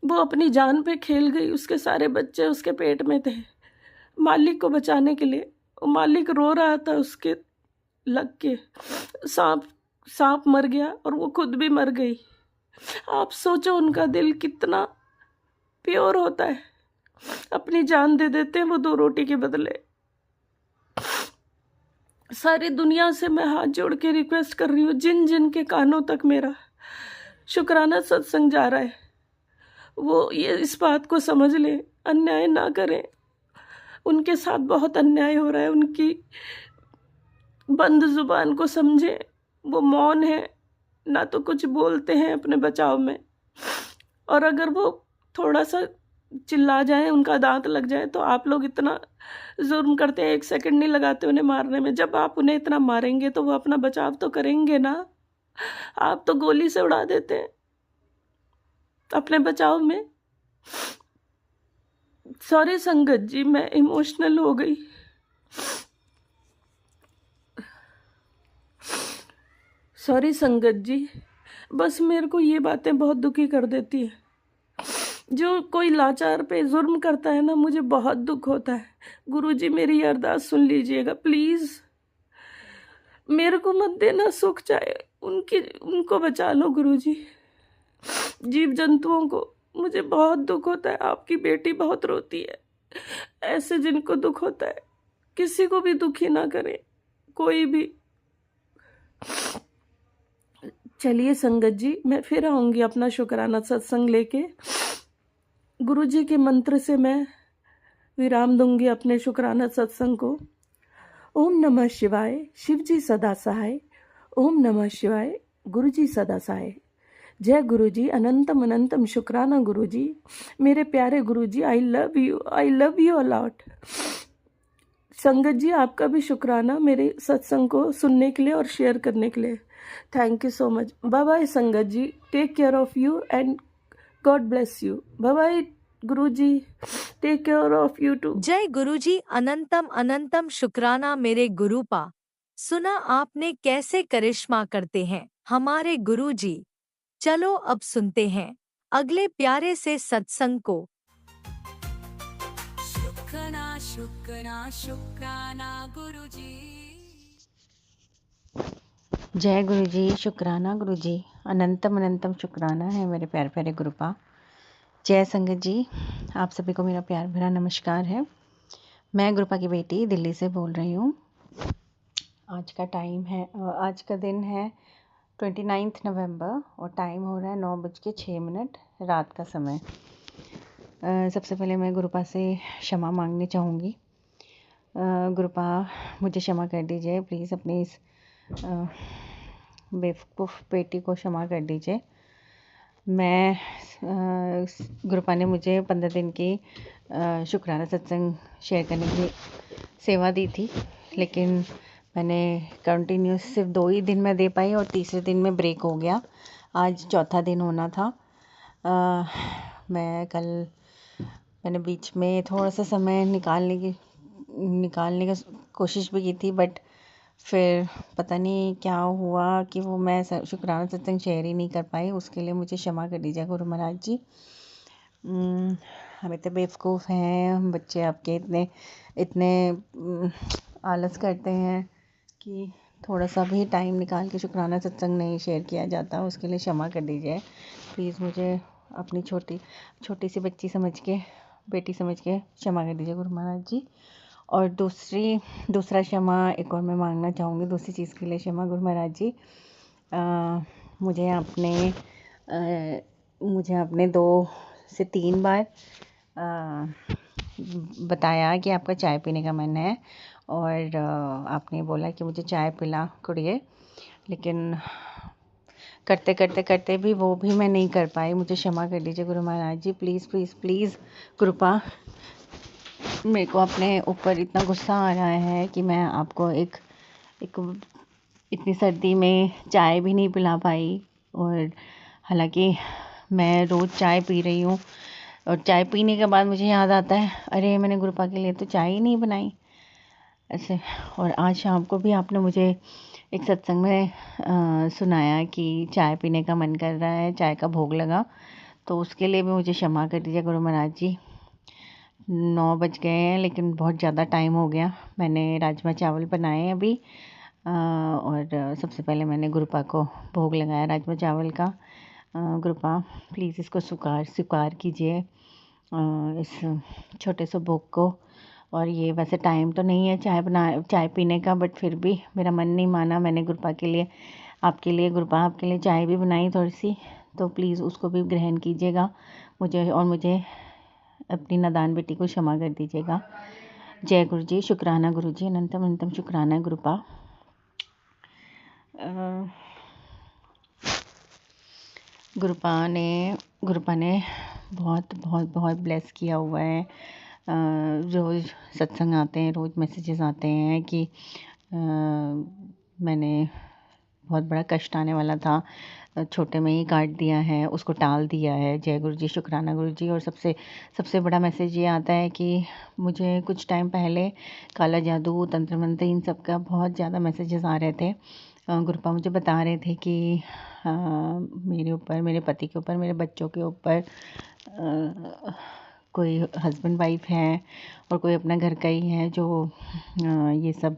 वो अपनी जान पे खेल गई। उसके सारे बच्चे उसके पेट में थे। मालिक को बचाने के लिए वो मालिक रो रहा था, उसके लग के सांप मर गया और वो खुद भी मर गई। आप सोचो उनका दिल कितना प्योर होता है। अपनी जान दे देते हैं वो 2 रोटी के बदले। सारी दुनिया से मैं हाथ जोड़ के रिक्वेस्ट कर रही हूँ, जिन जिन के कानों तक मेरा शुक्राना सत्संग जा रहा है, वो ये इस बात को समझ ले, अन्याय ना करें। उनके साथ बहुत अन्याय हो रहा है। उनकी बंद जुबान को समझे। वो मौन है, ना तो कुछ बोलते हैं अपने बचाव में, और अगर वो थोड़ा सा चिल्ला जाए, उनका दांत लग जाए, तो आप लोग इतना जुर्म करते हैं, 1 सेकंड नहीं लगाते उन्हें मारने में। जब आप उन्हें इतना मारेंगे तो वो अपना बचाव तो करेंगे ना। आप तो गोली से उड़ा देते हैं अपने बचाव में। सॉरी संगत जी, मैं इमोशनल हो गई। सॉरी संगत जी, बस मेरे को ये बातें बहुत दुखी कर देती है। जो कोई लाचार पे जुर्म करता है ना, मुझे बहुत दुख होता है। गुरुजी मेरी अरदास सुन लीजिएगा प्लीज, मेरे को मत देना सुख, चाहे उनको बचा लो गुरुजी, जीव जंतुओं को। मुझे बहुत दुख होता है, आपकी बेटी बहुत रोती है। ऐसे जिनको दुख होता है किसी को भी दुखी ना करें, कोई भी। चलिए संगत जी, मैं फिर आऊंगी अपना शुक्राना सत्संग लेके। गुरुजी के मंत्र से मैं विराम दूंगी अपने शुक्राना सत्संग को। ओम नमः शिवाय, शिव जी सदा सहाय। ओम नमः शिवाय, गुरुजी सदा सहाय। जय गुरुजी, अनंतम अनंतम शुक्राना गुरुजी, मेरे प्यारे Guruji. I love you a lot. संगत जी आपका भी शुक्राना मेरे सत्संग को सुनने के लिए और शेयर करने के लिए। Thank you so much. Bye bye संगत जी, take care of you and God bless you. Bye bye Guruji, take care of you too. जय गुरुजी, अनंतम अनंतम शुक्राना मेरे गुरुपा। सुना आपने कैसे करिश्मा करते हैं हमारे गुरुजी। चलो अब सुनते हैं अगले प्यारे से सत्संग को। शुक्राना शुक्राना शुक्राना गुरुजी। जय गुरुजी, शुक्राना गुरुजी, अनंतम अनंतम शुक्राना है मेरे प्यारे प्यारे गुरुपा। जय संगत जी, आप सभी को मेरा प्यार भरा नमस्कार है। मैं गुरुपा की बेटी दिल्ली से बोल रही हूँ। आज का दिन है 29 नवंबर और टाइम हो रहा है 9:06 रात का समय। सबसे पहले मैं गुरुपा से क्षमा मांगनी चाहूँगी। गुरुपा मुझे क्षमा कर दीजिए प्लीज़, अपनी इस बेवकूफ़ बेटी को क्षमा कर दीजिए। मैं गुरुपा ने मुझे 15 दिन की शुक्राना सत्संग शेयर करने की सेवा दी थी, लेकिन मैंने कंटिन्यूस सिर्फ 2 ही दिन में दे पाई और तीसरे दिन में ब्रेक हो गया। आज चौथा दिन होना था। मैंने बीच में थोड़ा सा समय निकालने की कोशिश भी की थी, बट फिर पता नहीं क्या हुआ कि वो मैं शुक्राना सत्संग शेयर ही नहीं कर पाई। उसके लिए मुझे क्षमा कर दीजिए गुरु महाराज जी। हम इतने बेवकूफ़ हैं, हम बच्चे आपके इतने आलस करते हैं कि थोड़ा सा भी टाइम निकाल के शुक्राना सत्संग नहीं शेयर किया जाता। उसके लिए क्षमा कर दीजिए प्लीज़। मुझे अपनी छोटी सी बेटी समझ के क्षमा कर दीजिए गुरु महाराज जी। और दूसरा क्षमा एक और मैं मांगना चाहूँगी, दूसरी चीज़ के लिए क्षमा गुरु महाराज जी। मुझे आपने 2 से 3 बार बताया कि आपका चाय पीने का मन है और आपने बोला कि मुझे चाय पिला कुड़िए, लेकिन करते भी वो भी मैं नहीं कर पाई। मुझे क्षमा कर दीजिए गुरु महाराज जी, प्लीज़ प्लीज़ प्लीज़। कृपा, मेरे को अपने ऊपर इतना गुस्सा आ रहा है कि मैं आपको एक इतनी सर्दी में चाय भी नहीं पिला पाई। और हालांकि मैं रोज़ चाय पी रही हूँ और चाय पीने के बाद मुझे याद आता है, अरे मैंने गुरुपा के लिए तो चाय ही नहीं बनाई ऐसे। और आज शाम को भी आपने मुझे एक सत्संग में सुनाया कि चाय पीने का मन कर रहा है, चाय का भोग लगा, तो उसके लिए भी मुझे क्षमा कर दीजिए गुरु महाराज जी। 9 बज गए हैं लेकिन बहुत ज़्यादा टाइम हो गया। मैंने राजमा चावल बनाए अभी और सबसे पहले मैंने गुरुपा को भोग लगाया राजमा चावल का। गुरुपा प्लीज़ इसको स्वीकार कीजिए, इस छोटे से भोग को। और ये वैसे टाइम तो नहीं है चाय पीने का, बट फिर भी मेरा मन नहीं माना। मैंने गुरुपा आपके लिए चाय भी बनाई थोड़ी सी, तो प्लीज़ उसको भी ग्रहण कीजिएगा। मुझे अपनी नादान बेटी को क्षमा कर दीजिएगा। जय गुरु जी, शुक्राना गुरु जी, अनंतम अनंतम शुक्राना गुरुपा। गुरुपा ने बहुत ब्लेस किया हुआ है। रोज़ सत्संग आते हैं, रोज़ मैसेजेस आते हैं कि मैंने बहुत बड़ा कष्ट आने वाला था, छोटे में ही काट दिया है, उसको टाल दिया है। जय गुरु जी, शुक्राना गुरु जी। और सबसे बड़ा मैसेज ये आता है कि मुझे कुछ टाइम पहले काला जादू, तंत्र मंत्र, इन सब का बहुत ज़्यादा मैसेजेस आ रहे थे। गुरुपा मुझे बता रहे थे कि मेरे ऊपर, मेरे पति के ऊपर, मेरे बच्चों के ऊपर कोई हस्बैंड वाइफ है और कोई अपना घर का ही है जो ये सब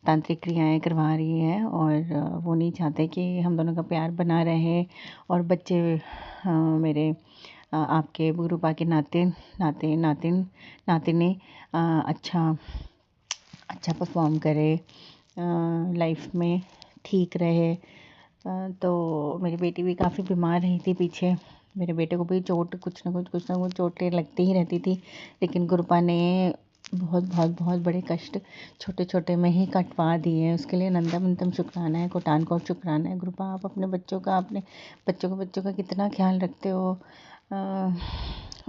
तांत्रिक क्रियाएं करवा रही है, और वो नहीं चाहते कि हम दोनों का प्यार बना रहे और बच्चे मेरे आपके गुरुपा के नातिनी अच्छा परफॉर्म करे, लाइफ में ठीक रहे। तो मेरी बेटी भी काफ़ी बीमार रही थी पीछे, मेरे बेटे को भी चोट कुछ ना कुछ चोटें लगती ही रहती थी, लेकिन गुरुपा ने बहुत बड़े कष्ट छोटे छोटे में ही कटवा दिए। उसके लिए नंदम शुक्राना है, कोटान शुक्राना है। गुरुपा, आप अपने बच्चों का कितना ख्याल रखते हो,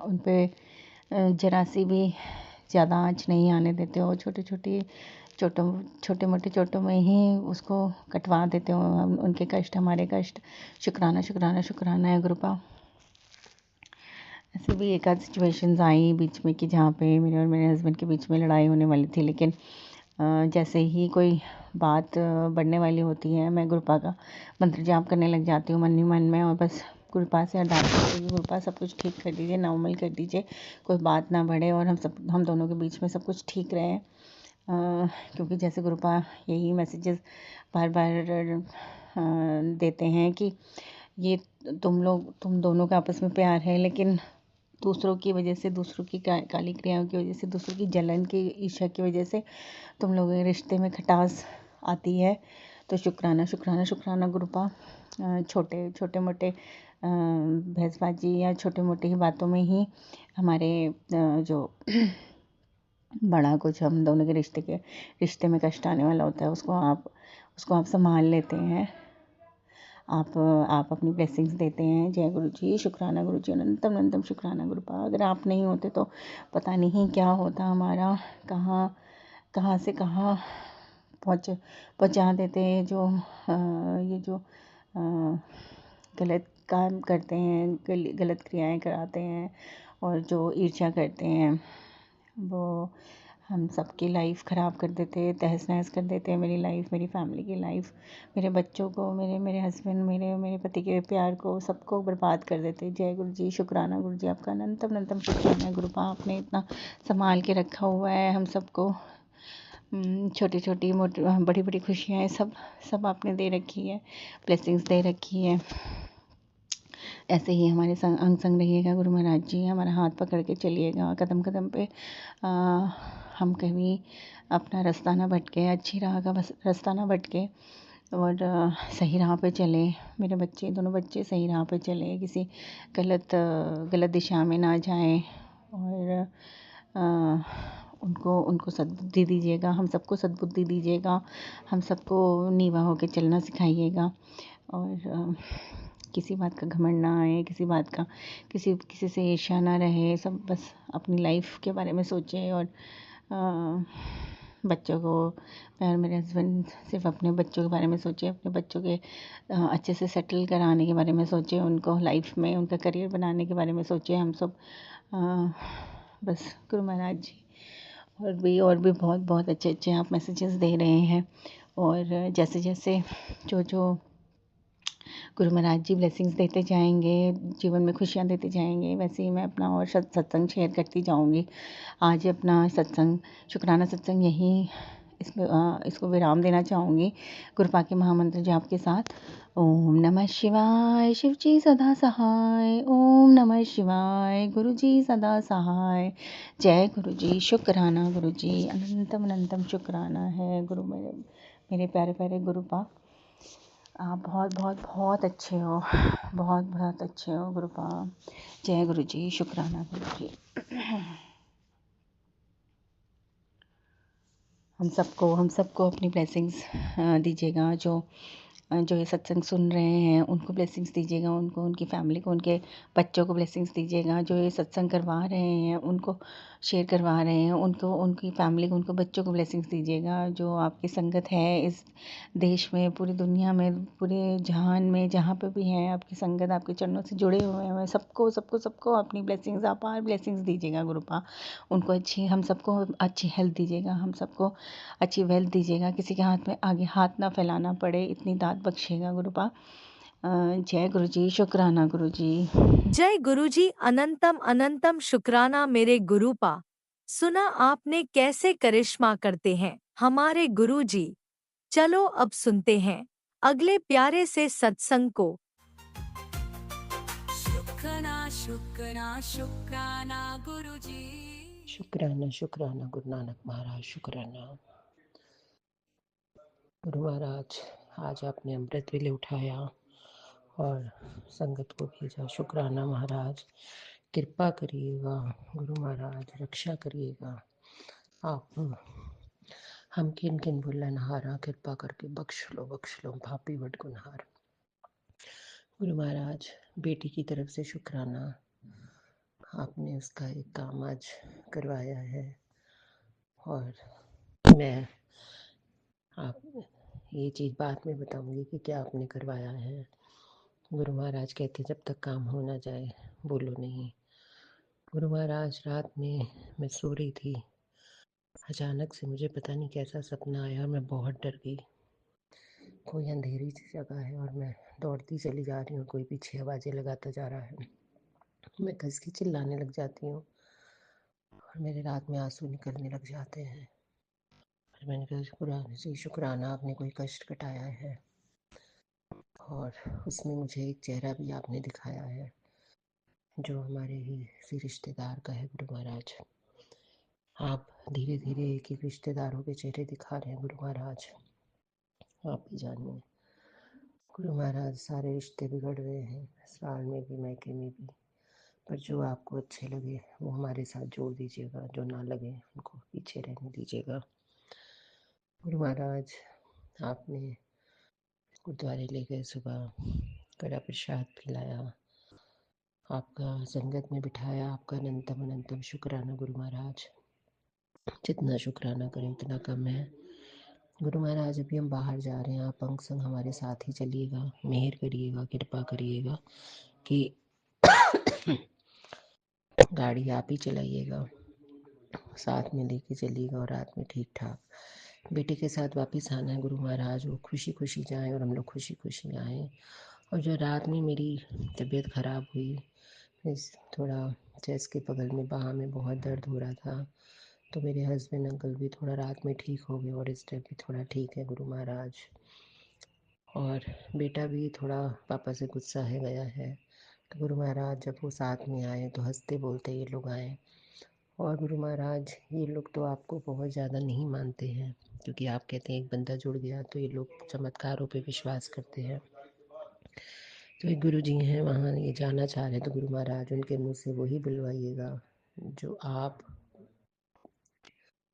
उन पे जरा सी भी ज़्यादा आँच नहीं आने देते हो, छोटे मोटे चोटों में ही उसको कटवा देते हो। उनके कष्ट हमारे कष्ट। शुक्राना है गुरुपा। ऐसे भी एक आध सिचुएशंस आई बीच में कि जहाँ पे मेरे और मेरे हस्बैंड के बीच में लड़ाई होने वाली थी, लेकिन जैसे ही कोई बात बढ़ने वाली होती है, मैं गुरुपा का मंत्र जाप करने लग जाती हूँ मन ही मन में, और बस गुरुपा से अरदास करती हूँ, गुरुपा सब कुछ ठीक कर दीजिए, नॉर्मल कर दीजिए, कोई बात ना बढ़े और हम दोनों के बीच में सब कुछ ठीक रहे। क्योंकि जैसे गुरुपा यही मैसेजेस बार देते हैं कि ये तुम दोनों का आपस में प्यार है, लेकिन दूसरों की वजह से, दूसरों की काली क्रियाओं की वजह से, दूसरों की जलन की ईर्ष्या की वजह से तुम लोगों के रिश्ते में खटास आती है। तो शुक्राना गुरुपा। छोटे मोटे बहसबाजी या छोटे मोटे ही बातों में ही हमारे जो बड़ा कुछ हम दोनों के रिश्ते में कष्ट आने वाला होता है, उसको आप संभाल लेते हैं। आप अपनी ब्लेसिंग्स देते हैं। जय गुरु जी, शुक्राना गुरु जी, अनंतम शुक्राना गुरुपा। अगर आप नहीं होते तो पता नहीं क्या होता हमारा, कहाँ से कहाँ पहुँचा देते हैं ये जो गलत काम करते हैं, गलत क्रियाएं कराते हैं और जो ईर्ष्या करते हैं, वो हम सबकी लाइफ ख़राब कर देते हैं, तहस नहस कर देते हैं। मेरी लाइफ, मेरी फैमिली की लाइफ, मेरे बच्चों को, मेरे हस्बैंड, मेरे पति के प्यार को, सबको बर्बाद कर देते हैं। जय गुरु जी, शुक्राना गुरु जी, आपका अनंतम शुक्राना है गुरुपा। आपने इतना संभाल के रखा हुआ है हम सबको, छोटी छोटी मोटी बड़ी बड़ी खुशियाँ सब आपने दे रखी है, ब्लेसिंग्स दे रखी है। ऐसे ही हमारे अंग संग रहिएगा गुरु महाराज जी, हमारा हाथ पकड़ के चलिएगा, कदम कदम पे हम कभी अपना रास्ता ना भटके, अच्छी राह का रास्ता ना भटके और सही राह पे चले। मेरे दोनों बच्चे सही राह पे चले, किसी गलत दिशा में ना जाएं, और उनको सद्बुद्धि दीजिएगा, हम सबको सद्बुद्धि दीजिएगा, हम सबको नीवा होके चलना सिखाइएगा, और किसी बात का घमंड ना आए, किसी से ईर्ष्या ना रहे। सब बस अपनी लाइफ के बारे में सोचें, और बच्चों को, मैं और मेरे हस्बैंड सिर्फ अपने बच्चों के बारे में सोचें, अपने बच्चों के अच्छे से सेटल कराने के बारे में सोचें, उनको लाइफ में उनका करियर बनाने के बारे में सोचें। हम सब बस गुरु महाराज जी, और भी बहुत अच्छे आप मैसेजेस दे रहे हैं, और जैसे जो गुरु महाराज जी ब्लेसिंग्स देते जाएंगे, जीवन में खुशियाँ देते जाएंगे, वैसे ही मैं अपना और सत्संग शेयर करती जाऊंगी। आज अपना सत्संग, शुक्राना सत्संग इसको विराम देना चाहूँगी गुरुपा के महामंत्र जाप के साथ। ओम नमः शिवाय, शिव जी सदा सहाय। ओम नमः शिवाय, गुरु जी सदा सहाय। जय गुरु जी, शुक्राना गुरु जी, अनंतम शुक्राना है गुरु मेरे प्यारे गुरुपा। आप बहुत अच्छे हो, बहुत अच्छे हो गुरुपा। जय गुरु जी, शुक्राना गुरु जी। हम सबको अपनी ब्लेसिंग्स दीजिएगा, जो जो ये सत्संग सुन रहे हैं उनको ब्लेसिंग्स दीजिएगा, उनको, उनकी फैमिली को, उनके बच्चों को ब्लेसिंग्स दीजिएगा। जो ये सत्संग करवा रहे हैं, उनको शेयर करवा रहे हैं, उनको, उनकी फैमिली को, उनको बच्चों को ब्लेसिंग्स दीजिएगा। जो आपकी संगत है इस देश में, पूरी दुनिया में, पूरे जहान में, जहाँ पे भी हैं आपकी संगत, आपके चरणों से जुड़े हुए हैं, सबको सबको सबको अपनी ब्लेसिंग्स, अपार ब्लेसिंग्स दीजिएगा गुरुपा। उनको अच्छी, हम सबको अच्छी हेल्थ दीजिएगा, हम सबको अच्छी वेल्थ दीजिएगा, किसी के हाथ में आगे हाथ ना फैलाना पड़े, इतनी दात बख्शेगा गुरुपा। जय गुरु जी, शुक्राना गुरु जी। जय गुरुजी, अनंतम अनंतम शुक्राना मेरे गुरुपा। सुना आपने कैसे करिश्मा करते हैं हमारे गुरुजी। चलो अब सुनते हैं अगले प्यारे से सत्संग को। शुक्राना शुक्राना शुक्राना गुरुजी। शुक्राना शुक्राना गुरु नानक महाराज, शुक्राना गुरु महाराज। आज आपने अमृत वेले उठाया और संगत को भेजा। शुक्राना महाराज, कृपा करिएगा गुरु महाराज, रक्षा करिएगा। आप हम किन किन बुल्लनहारा, कृपा करके बख्श लो पापी बड़ गुनहार। गुरु महाराज, बेटी की तरफ से शुक्राना, आपने उसका एक काम आज करवाया है और मैं आप ये चीज़ बाद में बताऊंगी कि क्या आपने करवाया है। गुरु महाराज कहते जब तक काम हो ना जाए बोलो नहीं। गुरु महाराज, रात में मैं सो रही थी, अचानक से मुझे पता नहीं कैसा सपना आया और मैं बहुत डर गई। कोई अंधेरी सी जगह है और मैं दौड़ती चली जा रही हूँ, कोई पीछे आवाज़ें लगाता जा रहा है, मैं कस की चिल्लाने लग जाती हूँ और मेरे रात में आंसू निकलने लग जाते हैं। और मैंने कहा शुक्राना जी, शुक्राना आपने कोई कष्ट कटाया है और उसमें मुझे एक चेहरा भी आपने दिखाया है जो हमारे ही किसी रिश्तेदार का है। गुरु महाराज, आप धीरे धीरे एक एक रिश्तेदारों के चेहरे दिखा रहे हैं गुरु महाराज, आप ही जानिए। गुरु महाराज, सारे रिश्ते बिगड़ रहे हैं, ससुराल में भी मायके में भी, पर जो आपको अच्छे लगे वो हमारे साथ जोड़ दीजिएगा, जो ना लगे उनको पीछे रहने दीजिएगा। गुरु महाराज, आपने गुरुद्वारे ले गए, सुबह कड़ा प्रसाद खिलाया, आपका संगत में बिठाया, आपका अनंतम अनंतम शुक्राना गुरु महाराज। जितना शुक्राना करें उतना कम है। गुरु महाराज, अभी हम बाहर जा रहे हैं, आप अंग संग हमारे साथ ही चलिएगा, मेहर करिएगा, कृपा करिएगा कि गाड़ी आप ही चलाइएगा, साथ में लेके चलिएगा और रात में ठीक ठाक बेटे के साथ वापस आना है। गुरु महाराज, वो खुशी खुशी जाएं और हम लोग खुशी खुशी आएँ। और जो रात में मेरी तबीयत ख़राब हुई, इस थोड़ा चेस्ट के बगल में बाह में बहुत दर्द हो रहा था, तो मेरे हस्बैंड अंकल भी थोड़ा रात में ठीक हो गए और इस टाइम भी थोड़ा ठीक है गुरु महाराज। और बेटा भी थोड़ा पापा से गुस्सा है गया है, तो गुरु महाराज जब वो साथ में आए तो हंसते बोलते ये लोग आए। और गुरु महाराज, ये लोग तो आपको बहुत ज़्यादा नहीं मानते हैं, क्योंकि आप कहते हैं एक बंदा जुड़ गया तो ये लोग चमत्कारों पे विश्वास करते हैं। तो एक गुरु जी हैं वहाँ, ये जाना चाह रहे हैं, तो गुरु महाराज उनके मुँह से वही बुलवाइएगा जो आप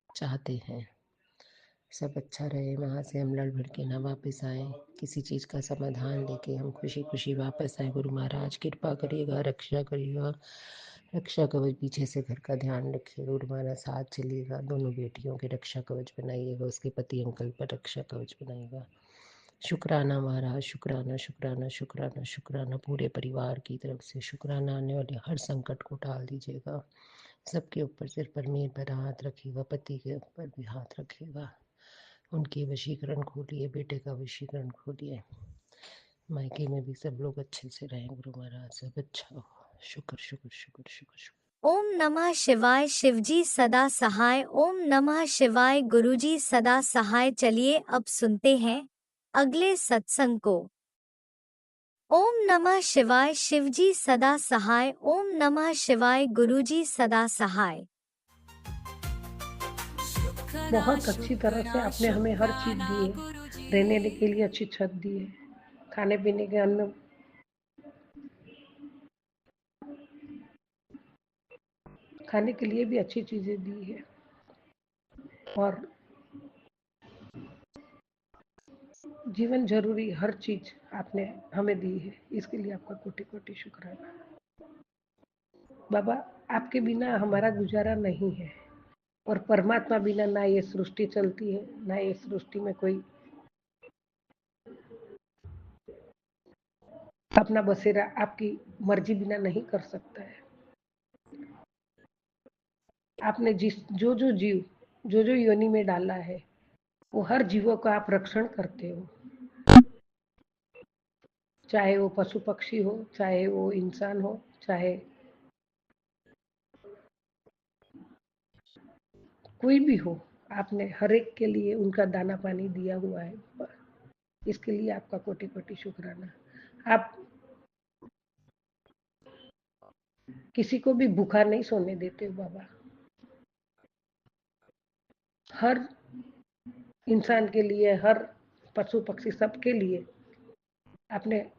चाहते हैं। सब अच्छा रहे, वहाँ से हम लड़ भिड़ के ना वापस आएँ, किसी चीज़ का समाधान लेके हम खुशी खुशी वापस आएँ। गुरु महाराज कृपा करिएगा, रक्षा करिएगा, रक्षा कवच पीछे से घर का ध्यान रखिएगा। गुरु महाराज साथ चलिएगा, दोनों बेटियों के रक्षा कवच बनाइएगा, उसके पति अंकल पर रक्षा कवच बनाइएगा। शुक्राना महाराज, शुक्राना शुक्राना शुक्राना शुक्राना, पूरे परिवार की तरफ से शुक्राना। आने वाले हर संकट को टाल दीजिएगा, सबके ऊपर सिर पर मेहर भरा हाथ रखिएगा, पति के ऊपर भी हाथ रखिएगा, उनके वशीकरण खोलिए, बेटे का वशीकरण खोलिए, मायके में भी सब लोग अच्छे से रहें। गुरु महाराज, सब अच्छा हो। शुक्र शुक्र शुक्र शुक्र शुक्र। ओम नमः शिवाय, शिवजी सदा सहाय। ओम नमः शिवाय, गुरुजी सदा सहाय। चलिए अब सुनते हैं अगले सत्संग को। ओम नमः शिवाय, शिवजी सदा सहाय। ओम नमः शिवाय, गुरुजी सदा सहाय। बहुत अच्छी तरह से आपने हमें हर चीज़ दी है, रहने के लिए अच्छी छत दी है, खाने पीने के अन्न, खाने के लिए भी अच्छी चीज़ें दी है और जीवन जरूरी हर चीज आपने हमें दी है, इसके लिए आपका कोटि कोटि शुक्राना। बाबा, आपके बिना हमारा गुजारा नहीं है, और परमात्मा बिना ना ये सृष्टि चलती है, ना ये सृष्टि में कोई अपना बसेरा आपकी मर्जी बिना नहीं कर सकता है। आपने जो जो जीव जो जो योनि में डाला है, वो हर जीवों का आप रक्षण करते हो, चाहे वो पशु पक्षी हो, चाहे वो इंसान हो, चाहे कोई भी हो, आपने हर एक के लिए उनका दाना पानी दिया हुआ है। इसके लिए आपका कोटि कोटि शुक्राना। आप किसी को भी भूखा नहीं सोने देते हो बाबा। हर इंसान के लिए, हर पशु पक्षी, सबके लिए आपने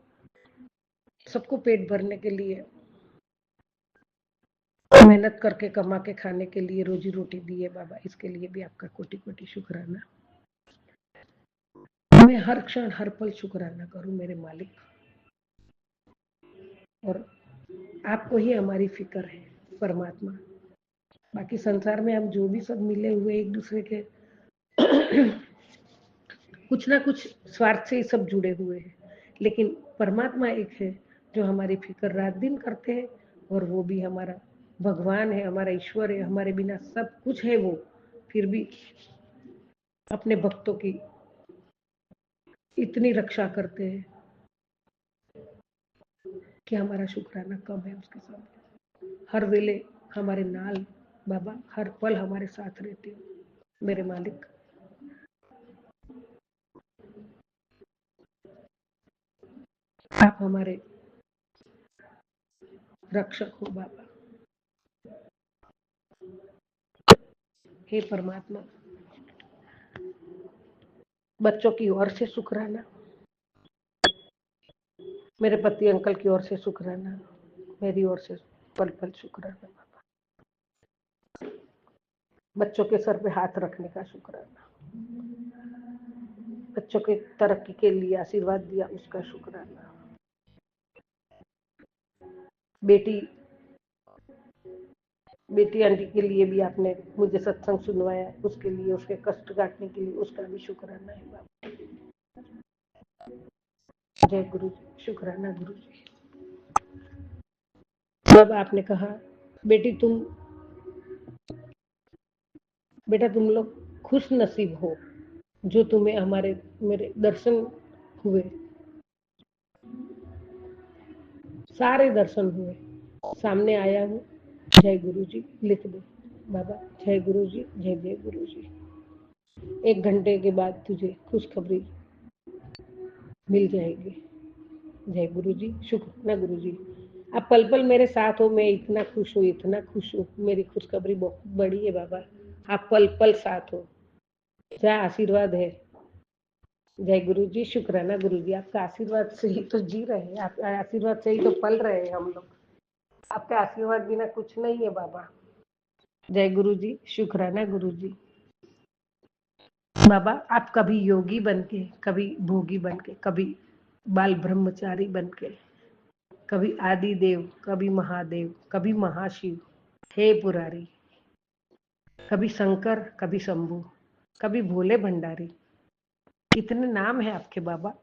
सबको पेट भरने के लिए, मेहनत करके कमा के खाने के लिए रोजी रोटी दी है बाबा। इसके लिए भी आपका कोटि कोटि शुक्राना। मैं हर क्षण हर पल शुक्राना करूं मेरे मालिक, और आपको ही हमारी फिक्र है परमात्मा। बाकी संसार में हम जो भी सब मिले हुए एक दूसरे के कुछ ना कुछ स्वार्थ से ही सब जुड़े हुए हैं, लेकिन परमात्मा एक है जो हमारी फिक्र रात दिन करते हैं, और वो भी हमारा भगवान है, हमारा ईश्वर है, हमारे बिना सब कुछ है वो, फिर भी अपने भक्तों की इतनी रक्षा करते हैं कि हमारा शुक्राना कम है उसके सामने। हर वेले हमारे नाल बाबा, हर पल हमारे साथ रहते हो मेरे मालिक। आप हमारे रक्षक हो बाबा। हे परमात्मा, बच्चों की ओर से शुक्राना, मेरे पति अंकल की ओर से शुक्राना, मेरी ओर से पल पल शुक्राना बाबा। बच्चों के सर पे हाथ रखने का शुक्राना, बच्चों की तरक्की के लिए आशीर्वाद दिया उसका शुक्राना, बेटी आंटी के लिए भी आपने मुझे सत्संग सुनवाया, उसके लिए, उसके कष्ट काटने के लिए उसका भी शुक्राना है बाबा। जय गुरु जी, शुक्राना गुरु जी। बाबा, आपने कहा बेटा तुम लोग खुश नसीब हो जो तुम्हें मेरे दर्शन हुए, सारे दर्शन हुए। सामने आया हूँ, जय गुरु जी लिख दो बाबा। जय गुरु जी, जय जय गुरु जी। 1 घंटे के बाद तुझे खुशखबरी मिल जाएगी। जय गुरु जी, शुक्र ना गुरु जी। आप पल पल मेरे साथ हो, मैं इतना खुश हूँ, इतना खुश हूँ। मेरी खुशखबरी बहुत बड़ी है बाबा, आप पल पल साथ हो, क्या आशीर्वाद है। जय गुरु जी, शुक्राना गुरु जी। आपका आशीर्वाद से ही तो जी रहे हैं, आपका आशीर्वाद से ही तो पल रहे हैं हम लोग। आपका आशीर्वाद बिना कुछ नहीं है बाबा। जय गुरु जी, शुक्राना गुरु जी। बाबा, आप कभी योगी बनके, कभी भोगी बनके, कभी बाल ब्रह्मचारी बनके, कभी आदि देव, कभी महादेव, कभी महाशिव, हे पुरारी, कभी शंकर, कभी शंभू, कभी भोले भंडारी, कितने नाम है आपके बाबा।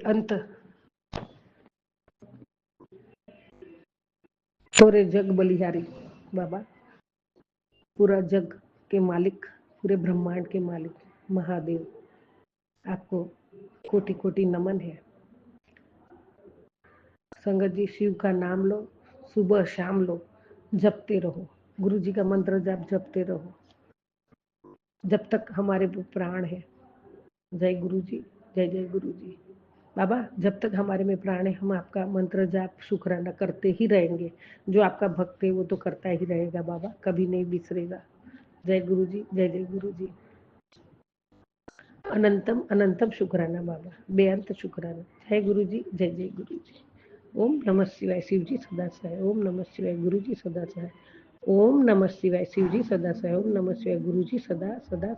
अंत पूरे जग बलिहारी बाबा, पूरा जग के मालिक, पूरे ब्रह्मांड के मालिक महादेव, आपको कोटि कोटि नमन है। संगत जी, शिव का नाम लो, सुबह शाम लो, जपते रहो, गुरु जी का मंत्र जाप जपते रहो जब तक हमारे प्राण है। जय गुरु जी, जय जय गुरु जी। बाबा, जब तक हमारे में प्राण है, हम आपका मंत्र जाप शुक्राना करते ही रहेंगे। जो आपका भक्त है वो तो करता ही रहेगा बाबा, कभी नहीं बिसरेगा। जय गुरु जी, जय जय गुरु जी। अनंतम अनंतम शुक्राना बाबा, बेअंत शुक्राना। जय गुरु जी, जय जय गुरु जी। ओम नमः शिवाय शिवजी सदा सहाय। ओम नमः शिवाय गुरुजी सदा सहाय। ओम नमः शिवाय शिवजी सदा सहाय। ओम नमः शिवाय गुरुजी सदा सदा